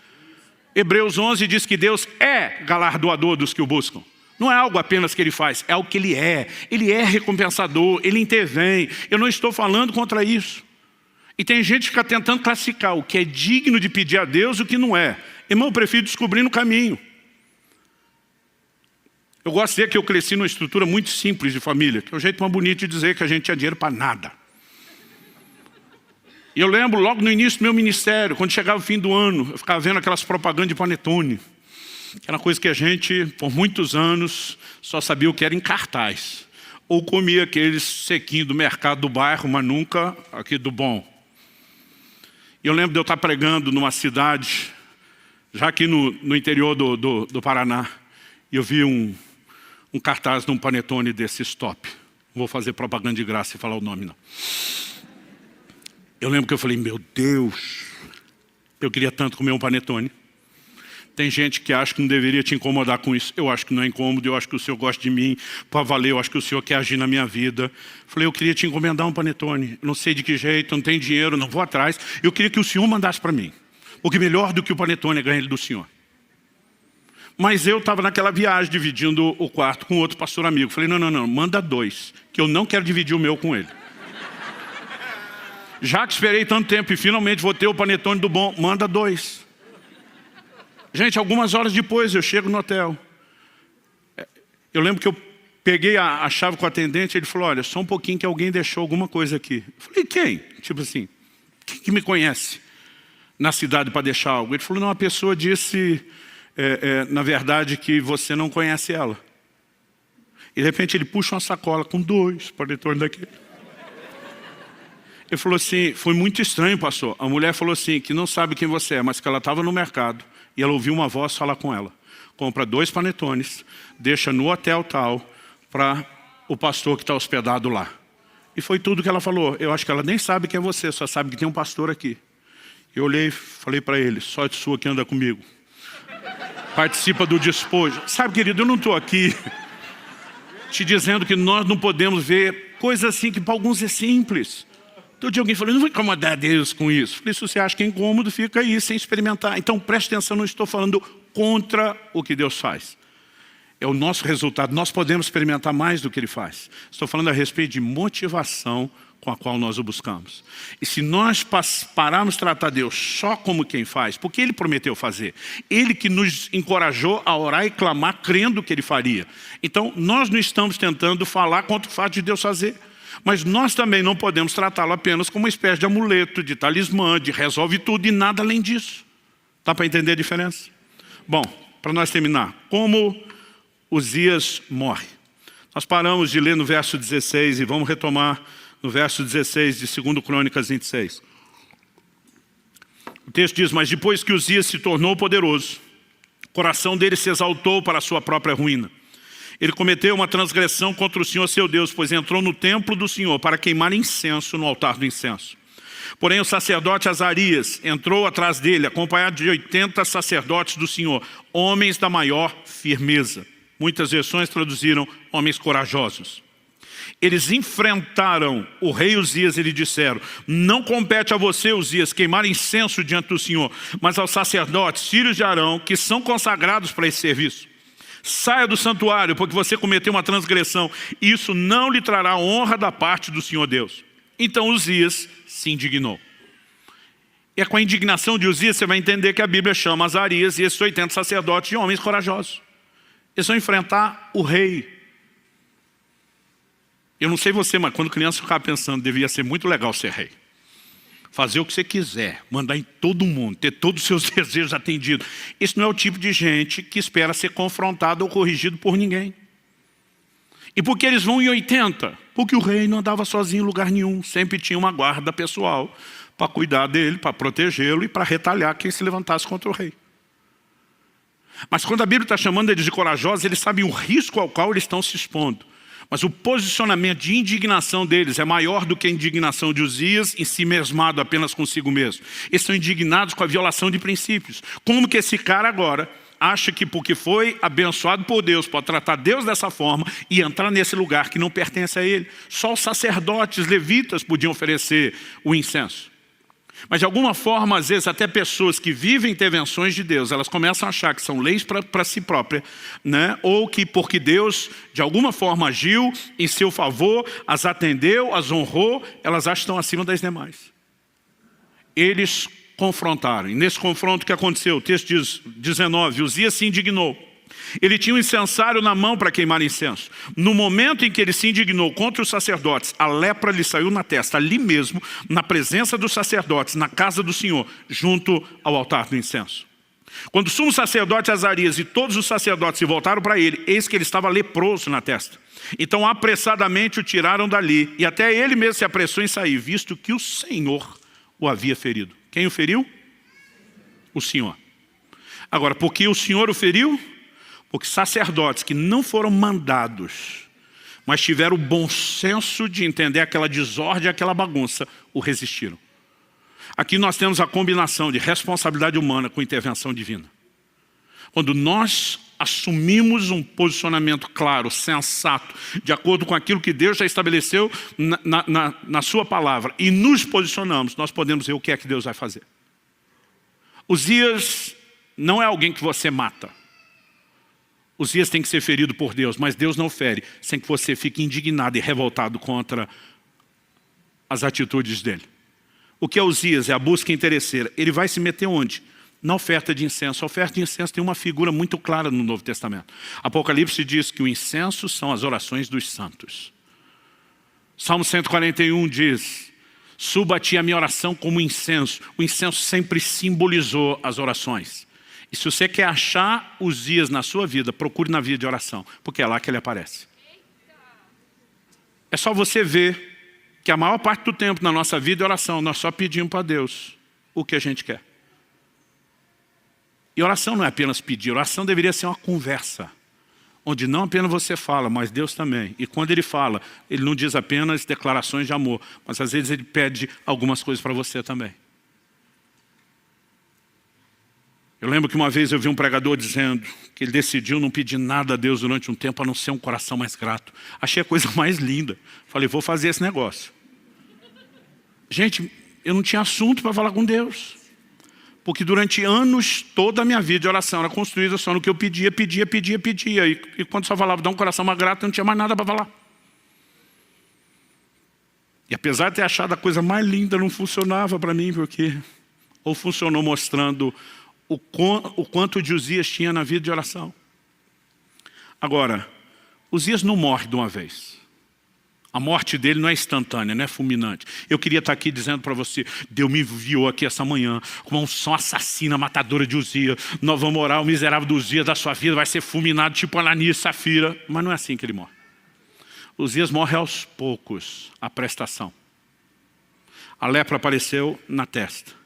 Hebreus 11 diz que Deus é galardoador dos que o buscam. Não é algo apenas que Ele faz, é o que Ele é. Ele é recompensador, Ele intervém. Eu não estou falando contra isso. E tem gente que fica tentando classificar o que é digno de pedir a Deus e o que não é. Irmão, eu prefiro descobrir no caminho. Eu gosto de dizer que eu cresci numa estrutura muito simples de família, que é o jeito mais bonito de dizer que a gente tinha dinheiro para nada. E eu lembro logo no início do meu ministério, quando chegava o fim do ano, eu ficava vendo aquelas propagandas de panetone. Que era uma coisa que a gente, por muitos anos, só sabia o que era em cartaz. Ou comia aqueles sequinhos do mercado do bairro, mas nunca aqui do bom. E eu lembro de eu estar pregando numa cidade, já aqui no interior do Paraná, e eu vi um cartaz de um panetone desse stop. Não vou fazer propaganda de graça e falar o nome, não. Eu lembro que eu falei, meu Deus, eu queria tanto comer um panetone. Tem gente que acha que não deveria te incomodar com isso. Eu acho que não é incômodo, eu acho que o Senhor gosta de mim para valer, eu acho que o Senhor quer agir na minha vida. Falei, eu queria te encomendar um panetone. Não sei de que jeito, não tenho dinheiro, não vou atrás. Eu queria que o Senhor mandasse para mim. Porque melhor do que o panetone é ganhar ele do Senhor. Mas eu estava naquela viagem, dividindo o quarto com outro pastor amigo. Falei, não, manda 2, que eu não quero dividir o meu com ele. Já que esperei tanto tempo e finalmente vou ter o panetone do bom, manda 2. Gente, algumas horas depois eu chego no hotel. Eu lembro que eu peguei a chave com o atendente, ele falou, olha, só um pouquinho que alguém deixou alguma coisa aqui. Eu falei, quem? Tipo assim, quem que me conhece na cidade para deixar algo? Ele falou, não, a pessoa disse, na verdade, que você não conhece ela. E de repente ele puxa uma sacola com 2 panetones daquele. Ele falou assim, foi muito estranho, pastor. A mulher falou assim, que não sabe quem você é, mas que ela estava no mercado. E ela ouviu uma voz falar com ela. Compra 2 panetones, deixa no hotel tal, para o pastor que está hospedado lá. E foi tudo que ela falou. Eu acho que ela nem sabe quem é você, só sabe que tem um pastor aqui. Eu olhei e falei para ele, sorte sua que anda comigo. Participa do despojo. Sabe, querido, eu não estou aqui te dizendo que nós não podemos ver coisas assim que para alguns é simples. Todo dia alguém falou, não vou incomodar Deus com isso. Falei, se você acha que é incômodo, fica aí sem experimentar. Então preste atenção, não estou falando contra o que Deus faz. É o nosso resultado, nós podemos experimentar mais do que Ele faz. Estou falando a respeito de motivação com a qual nós o buscamos. E se nós pararmos de tratar Deus só como quem faz, porque Ele prometeu fazer, Ele que nos encorajou a orar e clamar crendo que Ele faria. Então nós não estamos tentando falar contra o fato de Deus fazer. Mas nós também não podemos tratá-lo apenas como uma espécie de amuleto, de talismã, de resolve tudo e nada além disso. Dá para entender a diferença? Bom, para nós terminar, como Uzias morre. Nós paramos de ler no verso 16 e vamos retomar no verso 16 de 2 Crônicas 26. O texto diz, mas depois que Uzias se tornou poderoso, o coração dele se exaltou para a sua própria ruína. Ele cometeu uma transgressão contra o Senhor seu Deus, pois entrou no templo do Senhor para queimar incenso no altar do incenso. Porém o sacerdote Azarias entrou atrás dele, acompanhado de 80 sacerdotes do Senhor, homens da maior firmeza. Muitas versões traduziram homens corajosos. Eles enfrentaram o rei Uzias e lhe disseram, não compete a você, Uzias, queimar incenso diante do Senhor, mas aos sacerdotes, filhos de Arão, que são consagrados para esse serviço. Saia do santuário, porque você cometeu uma transgressão. Isso não lhe trará honra da parte do Senhor Deus. Então Uzias se indignou. E é com a indignação de Uzias você vai entender que a Bíblia chama Azarias e esses 80 sacerdotes de homens corajosos. Eles vão enfrentar o rei. Eu não sei você, mas quando criança eu ficava pensando, devia ser muito legal ser rei. Fazer o que você quiser, mandar em todo mundo, ter todos os seus desejos atendidos. Esse não é o tipo de gente que espera ser confrontado ou corrigido por ninguém. E por que eles vão em 80? Porque o rei não andava sozinho em lugar nenhum. Sempre tinha uma guarda pessoal para cuidar dele, para protegê-lo e para retalhar quem se levantasse contra o rei. Mas quando a Bíblia está chamando eles de corajosos, eles sabem o risco ao qual eles estão se expondo. Mas o posicionamento de indignação deles é maior do que a indignação de Uzias em si mesmado apenas consigo mesmo. Eles são indignados com a violação de princípios. Como que esse cara agora acha que porque foi abençoado por Deus, pode tratar Deus dessa forma e entrar nesse lugar que não pertence a ele? Só os sacerdotes levitas podiam oferecer o incenso. Mas de alguma forma, às vezes, até pessoas que vivem intervenções de Deus, elas começam a achar que são leis para si própria, né? Ou que porque Deus, de alguma forma, agiu em seu favor, as atendeu, as honrou, elas acham que estão acima das demais. Eles confrontaram. E nesse confronto, o que aconteceu? O texto diz, 19, Uzias se indignou. Ele tinha um incensário na mão para queimar incenso. No momento em que ele se indignou contra os sacerdotes, a lepra lhe saiu na testa, ali mesmo, na presença dos sacerdotes, na casa do Senhor, junto ao altar do incenso. Quando o sumo sacerdote Azarias e todos os sacerdotes se voltaram para ele, eis que ele estava leproso na testa. Então apressadamente o tiraram dali, e até ele mesmo se apressou em sair, visto que o Senhor o havia ferido. Quem o feriu? O Senhor. Agora, por que o Senhor o feriu? Porque sacerdotes que não foram mandados, mas tiveram o bom senso de entender aquela desordem, aquela bagunça, o resistiram. Aqui nós temos a combinação de responsabilidade humana com intervenção divina. Quando nós assumimos um posicionamento claro, sensato, de acordo com aquilo que Deus já estabeleceu na sua palavra, e nos posicionamos, nós podemos ver o que é que Deus vai fazer. Uzias não é alguém que você mata. Uzias tem que ser ferido por Deus, mas Deus não fere sem que você fique indignado e revoltado contra as atitudes dele. O que é Uzias? É a busca interesseira. Ele vai se meter onde? Na oferta de incenso. A oferta de incenso tem uma figura muito clara no Novo Testamento. Apocalipse diz que o incenso são as orações dos santos. Salmo 141 diz, suba a ti a minha oração como incenso. O incenso sempre simbolizou as orações. E se você quer achar Uzias na sua vida, procure na vida de oração, porque é lá que ele aparece. É só você ver que a maior parte do tempo na nossa vida é oração, nós só pedimos para Deus o que a gente quer. E oração não é apenas pedir, oração deveria ser uma conversa, onde não apenas você fala, mas Deus também. E quando ele fala, ele não diz apenas declarações de amor, mas às vezes ele pede algumas coisas para você também. Eu lembro que uma vez eu vi um pregador dizendo que ele decidiu não pedir nada a Deus durante um tempo, a não ser um coração mais grato. Achei a coisa mais linda. Falei, vou fazer esse negócio. Gente, eu não tinha assunto para falar com Deus. Porque durante anos, toda a minha vida de oração era construída só no que eu pedia. E quando só falava, dá um coração mais grato, eu não tinha mais nada para falar. E apesar de ter achado a coisa mais linda, não funcionava para mim, porque ou funcionou mostrando o quanto de Uzias tinha na vida de oração. Agora, Uzias não morre de uma vez. A morte dele não é instantânea, não é fulminante. Eu queria estar aqui dizendo para você, Deus me enviou aqui essa manhã com uma unção assassina, matadora de Uzias. Nós vamos orar, o miserável do Uzias da sua vida vai ser fulminado tipo Ananias e Safira. Mas não é assim que ele morre. Uzias morre aos poucos, a prestação. A lepra apareceu na testa.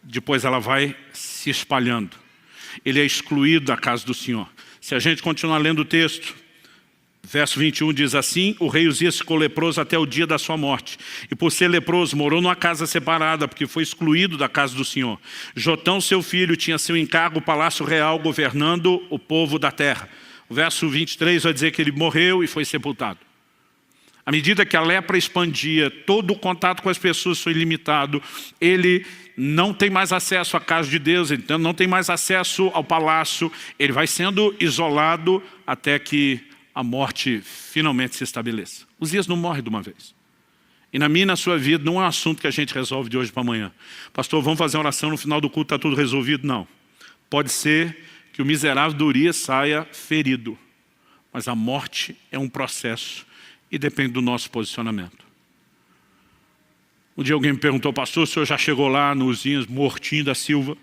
Depois ela vai se espalhando. Ele é excluído da casa do Senhor. Se a gente continuar lendo o texto, verso 21 diz assim, o rei Uzias ficou leproso até o dia da sua morte. E por ser leproso, morou numa casa separada, porque foi excluído da casa do Senhor. Jotão, seu filho, tinha seu encargo, o palácio real, governando o povo da terra. O verso 23 vai dizer que ele morreu e foi sepultado. À medida que a lepra expandia, todo o contato com as pessoas foi limitado. Ele não tem mais acesso à casa de Deus, então não tem mais acesso ao palácio. Ele vai sendo isolado até que a morte finalmente se estabeleça. Uzias não morre de uma vez. E na minha e na sua vida não é um assunto que a gente resolve de hoje para amanhã. Pastor, vamos fazer uma oração no final do culto, está tudo resolvido? Não. Pode ser que o miserável de Urias saia ferido. Mas a morte é um processo e depende do nosso posicionamento. Um dia alguém me perguntou, pastor, o senhor já chegou lá no Uzias mortinho da Silva?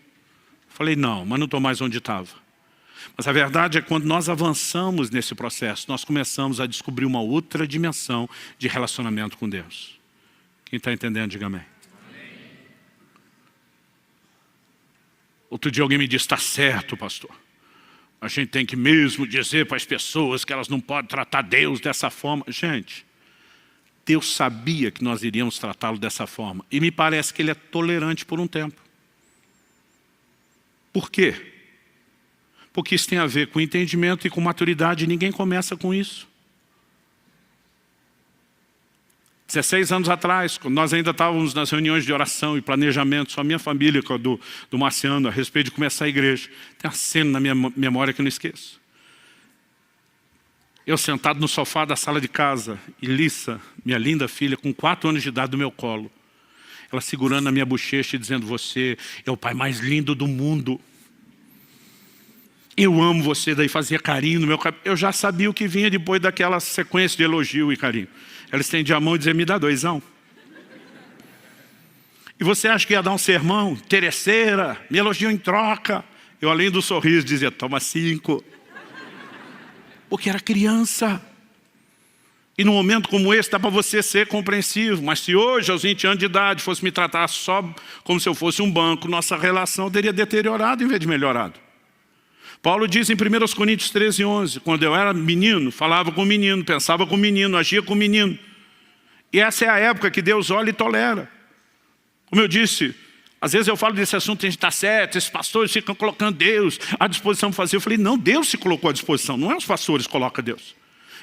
Falei, não, mas não estou mais onde estava. Mas a verdade é que quando nós avançamos nesse processo, nós começamos a descobrir uma outra dimensão de relacionamento com Deus. Quem está entendendo, diga amém. Outro dia alguém me disse, está certo, pastor. A gente tem que mesmo dizer para as pessoas que elas não podem tratar Deus dessa forma. Gente, Deus sabia que nós iríamos tratá-lo dessa forma. E me parece que Ele é tolerante por um tempo. Por quê? Porque isso tem a ver com entendimento e com maturidade. E ninguém começa com isso. 16 anos atrás, quando nós ainda estávamos nas reuniões de oração e planejamento, só a minha família, do Marciano, a respeito de começar a igreja, tem uma cena na minha memória que eu não esqueço. Eu sentado no sofá da sala de casa, e Lissa, minha linda filha, com 4 anos de idade no meu colo, ela segurando na minha bochecha e dizendo, você é o pai mais lindo do mundo. Eu amo você, daí fazia carinho no meu cabelo. Eu já sabia o que vinha depois daquela sequência de elogio e carinho. Ela estendia a mão e dizia, me dá 2. E você acha que ia dar um sermão? Interesseira, me elogiou em troca. Eu, além do sorriso, dizia, toma 5. Porque era criança. E num momento como esse, dá para você ser compreensivo. Mas se hoje, aos 20 anos de idade, fosse me tratar só como se eu fosse um banco, nossa relação teria deteriorado em vez de melhorado. Paulo diz em 1 Coríntios 13:11, quando eu era menino, falava com o menino, pensava com o menino, agia com o menino. E essa é a época que Deus olha e tolera. Como eu disse, às vezes eu falo desse assunto, a gente está certo, esses pastores ficam colocando Deus à disposição para fazer. Eu falei, não, Deus se colocou à disposição, não é os pastores que colocam Deus.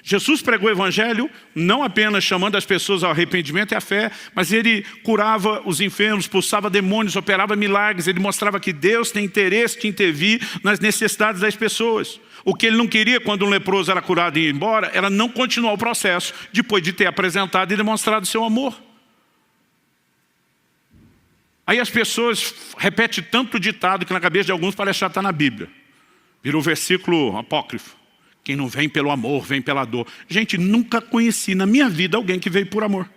Jesus pregou o evangelho não apenas chamando as pessoas ao arrependimento e à fé, mas ele curava os enfermos, expulsava demônios, operava milagres. Ele mostrava que Deus tem interesse de intervir nas necessidades das pessoas. O que ele não queria quando um leproso era curado e ia embora, era não continuar o processo depois de ter apresentado e demonstrado seu amor. Aí as pessoas repetem tanto ditado que na cabeça de alguns parece que já está na Bíblia. Virou versículo apócrifo. Quem não vem pelo amor, vem pela dor. Gente, nunca conheci na minha vida alguém que veio por amor.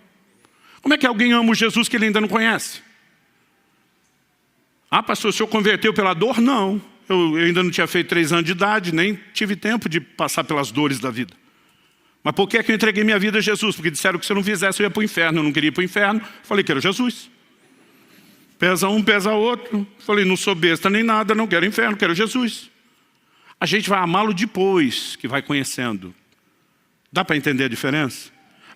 Como é que alguém ama o Jesus que ele ainda não conhece? Ah, pastor, o senhor converteu pela dor? Não. Eu ainda não tinha feito 3 anos de idade, nem tive tempo de passar pelas dores da vida. Mas por que é que eu entreguei minha vida a Jesus? Porque disseram que se eu não fizesse eu ia para o inferno. Eu não queria ir para o inferno. Falei que era Jesus. Pesa um, pesa outro. Falei, não sou besta nem nada, não quero inferno, quero Jesus. A gente vai amá-lo depois que vai conhecendo. Dá para entender a diferença?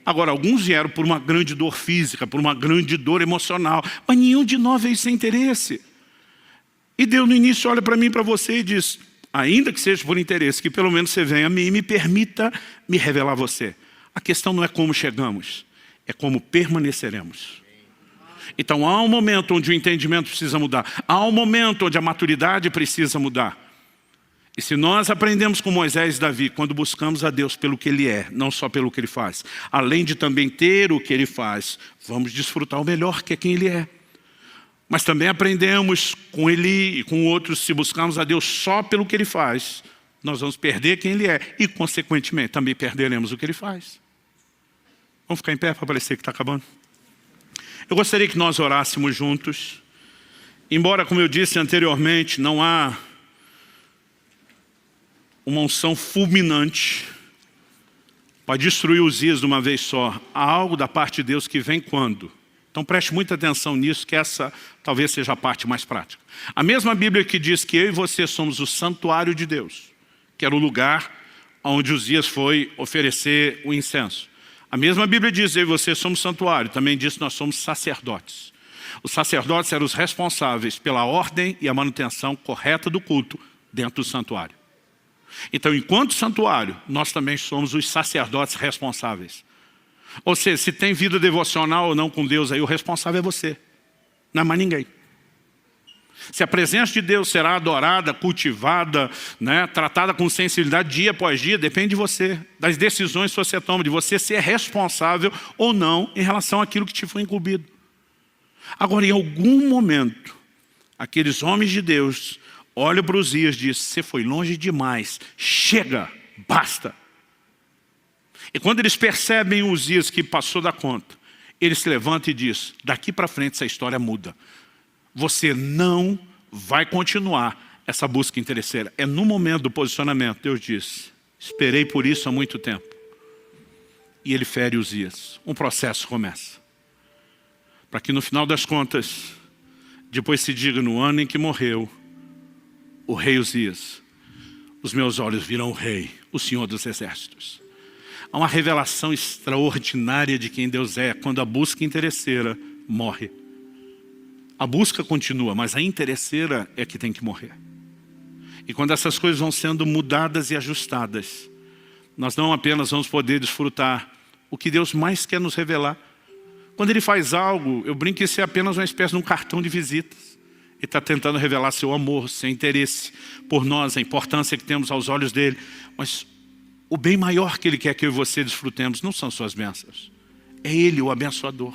Agora, alguns vieram por uma grande dor física, por uma grande dor emocional, mas nenhum de nós veio sem interesse. E Deus no início olha para mim e para você e diz, ainda que seja por interesse, que pelo menos você venha a mim e me permita me revelar a você. A questão não é como chegamos, é como permaneceremos. Então há um momento onde o entendimento precisa mudar, há um momento onde a maturidade precisa mudar. E se nós aprendemos com Moisés e Davi, quando buscamos a Deus pelo que Ele é, não só pelo que Ele faz, além de também ter o que Ele faz, vamos desfrutar o melhor que é quem Ele é. Mas também aprendemos com Ele e com outros, se buscarmos a Deus só pelo que Ele faz, nós vamos perder quem Ele é e, consequentemente, também perderemos o que Ele faz. Vamos ficar em pé para parecer que está acabando? Eu gostaria que nós orássemos juntos. Embora, como eu disse anteriormente, não há uma unção fulminante para destruir Uzias de uma vez só. Há algo da parte de Deus que vem quando? Então preste muita atenção nisso, que essa talvez seja a parte mais prática. A mesma Bíblia que diz que eu e você somos o santuário de Deus, que era o lugar onde Uzias foi oferecer o incenso. A mesma Bíblia diz que eu e você somos santuário, também diz que nós somos sacerdotes. Os sacerdotes eram os responsáveis pela ordem e a manutenção correta do culto dentro do santuário. Então, enquanto santuário, nós também somos os sacerdotes responsáveis. Ou seja, se tem vida devocional ou não com Deus, aí o responsável é você, não é mais ninguém. Se a presença de Deus será adorada, cultivada, né, tratada com sensibilidade dia após dia, depende de você, das decisões que você toma, de você ser responsável ou não em relação àquilo que te foi incumbido. Agora, em algum momento, aqueles homens de Deus olham para Uzias e dizem: você foi longe demais, chega, basta. E quando eles percebem Uzias que passou da conta, eles se levantam e dizem: daqui para frente essa história muda. Você não vai continuar essa busca interesseira. É no momento do posicionamento, Deus diz: esperei por isso há muito tempo. E ele fere Uzias. Um processo começa. Para que no final das contas, depois se diga: no ano em que morreu o rei Uzias, os meus olhos viram o rei, o Senhor dos Exércitos. Há uma revelação extraordinária de quem Deus é quando a busca interesseira morre. A busca continua, mas a interesseira é que tem que morrer. E quando essas coisas vão sendo mudadas e ajustadas, nós não apenas vamos poder desfrutar o que Deus mais quer nos revelar. Quando Ele faz algo, eu brinco que isso é apenas uma espécie de um cartão de visitas. Ele está tentando revelar seu amor, seu interesse por nós, a importância que temos aos olhos dEle. Mas o bem maior que Ele quer que eu e você desfrutemos não são suas bênçãos. É Ele o abençoador.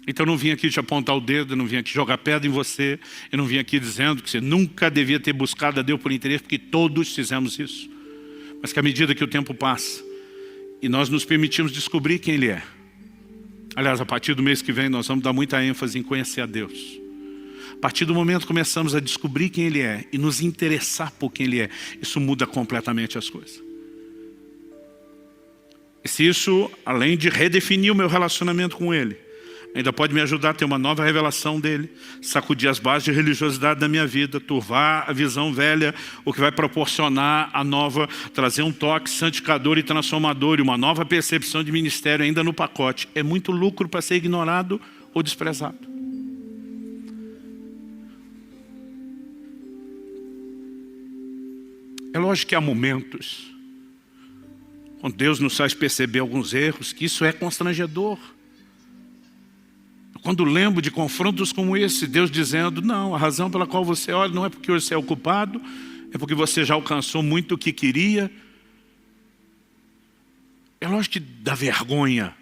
Então eu não vim aqui te apontar o dedo, eu não vim aqui jogar pedra em você, eu não vim aqui dizendo que você nunca devia ter buscado a Deus por interesse, porque todos fizemos isso. Mas que à medida que o tempo passa e nós nos permitimos descobrir quem Ele é. Aliás, a partir do mês que vem nós vamos dar muita ênfase em conhecer a Deus. A partir do momento que começamos a descobrir quem Ele é e nos interessar por quem Ele é, isso muda completamente as coisas. E se isso, além de redefinir o meu relacionamento com Ele, ainda pode me ajudar a ter uma nova revelação dEle, sacudir as bases de religiosidade da minha vida, turvar a visão velha, o que vai proporcionar a nova, trazer um toque santificador e transformador e uma nova percepção de ministério ainda no pacote. É muito lucro para ser ignorado ou desprezado. É lógico que há momentos quando Deus nos faz perceber alguns erros, que isso é constrangedor. Quando lembro de confrontos como esse, Deus dizendo: não, a razão pela qual você olha não é porque hoje você é ocupado, é porque você já alcançou muito o que queria. É lógico que dá vergonha.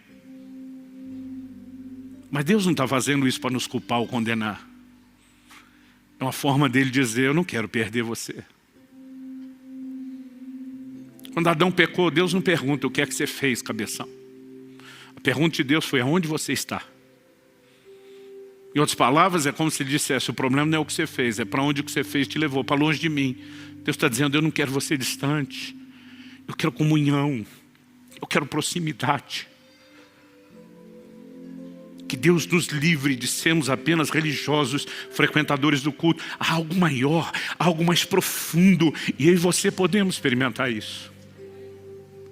Mas Deus não está fazendo isso para nos culpar ou condenar. É uma forma dele dizer: eu não quero perder você. Quando Adão pecou, Deus não pergunta: o que é que você fez, cabeção? A pergunta de Deus foi: aonde você está? Em outras palavras, é como se ele dissesse: o problema não é o que você fez, é para onde o que você fez te levou, para longe de mim. Deus está dizendo: eu não quero você distante, eu quero comunhão, eu quero proximidade. Que Deus nos livre de sermos apenas religiosos, frequentadores do culto. Há algo maior, há algo mais profundo, e eu e você podemos experimentar isso.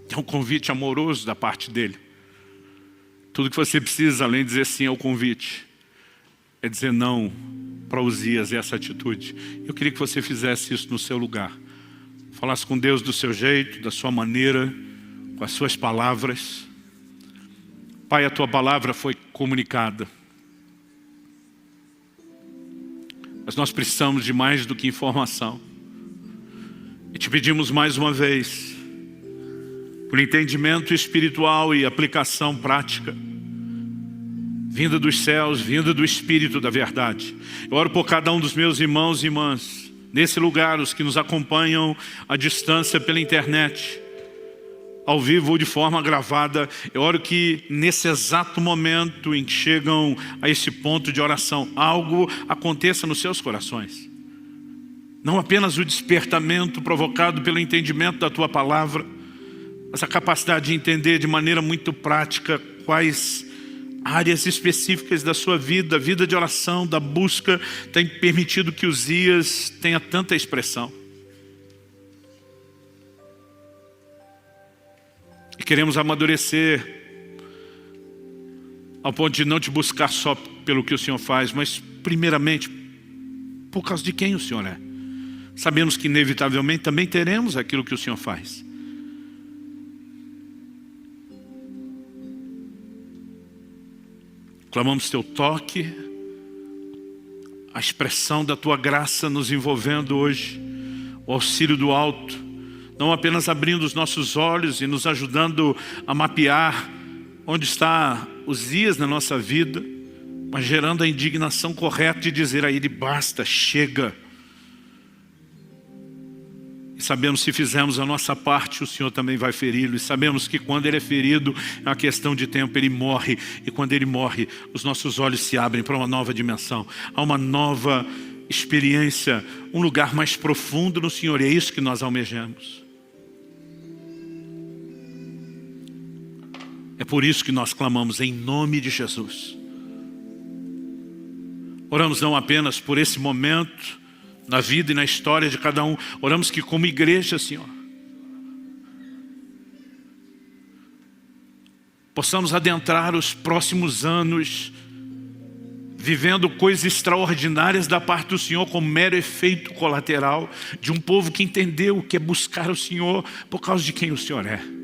É um convite amoroso da parte dele. Tudo que você precisa, além de dizer sim ao convite, é dizer não para Uzias e essa atitude. Eu queria que você fizesse isso no seu lugar. Falasse com Deus do seu jeito, da sua maneira, com as suas palavras. Pai, a tua palavra foi comunicada. Mas nós precisamos de mais do que informação. E te pedimos mais uma vez, por entendimento espiritual e aplicação prática, vinda dos céus, vinda do Espírito da verdade. Eu oro por cada um dos meus irmãos e irmãs, nesse lugar, os que nos acompanham à distância pela internet, ao vivo ou de forma gravada. Eu oro que nesse exato momento em que chegam a esse ponto de oração, algo aconteça nos seus corações. Não apenas o despertamento provocado pelo entendimento da tua palavra, mas a capacidade de entender de maneira muito prática quais áreas específicas da sua vida, a vida de oração, da busca, tem permitido que Uzias tenha tanta expressão. E queremos amadurecer ao ponto de não te buscar só pelo que o Senhor faz, mas primeiramente por causa de quem o Senhor é. Sabemos que inevitavelmente também teremos aquilo que o Senhor faz. Clamamos Teu toque, a expressão da Tua graça nos envolvendo hoje, o auxílio do alto, não apenas abrindo os nossos olhos e nos ajudando a mapear onde estão os dias na nossa vida, mas gerando a indignação correta de dizer a Ele, basta, chega. E sabemos, se fizermos a nossa parte, o Senhor também vai feri-lo. E sabemos que quando Ele é ferido, é uma questão de tempo, Ele morre. E quando Ele morre, os nossos olhos se abrem para uma nova dimensão. Há uma nova experiência, um lugar mais profundo no Senhor. E é isso que nós almejamos. É por isso que nós clamamos em nome de Jesus. Oramos não apenas por esse momento, na vida e na história de cada um. Oramos que como igreja, Senhor, possamos adentrar os próximos anos, vivendo coisas extraordinárias da parte do Senhor, como mero efeito colateral de um povo que entendeu o que é buscar o Senhor por causa de quem o Senhor é.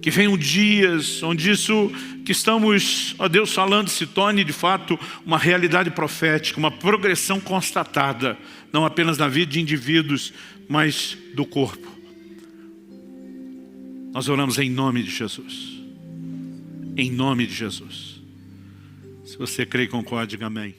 Que venham dias onde isso que estamos, ó Deus, falando se torne de fato uma realidade profética, uma progressão constatada, não apenas na vida de indivíduos, mas do corpo. Nós oramos em nome de Jesus. Em nome de Jesus. Se você crê e concorda, diga amém.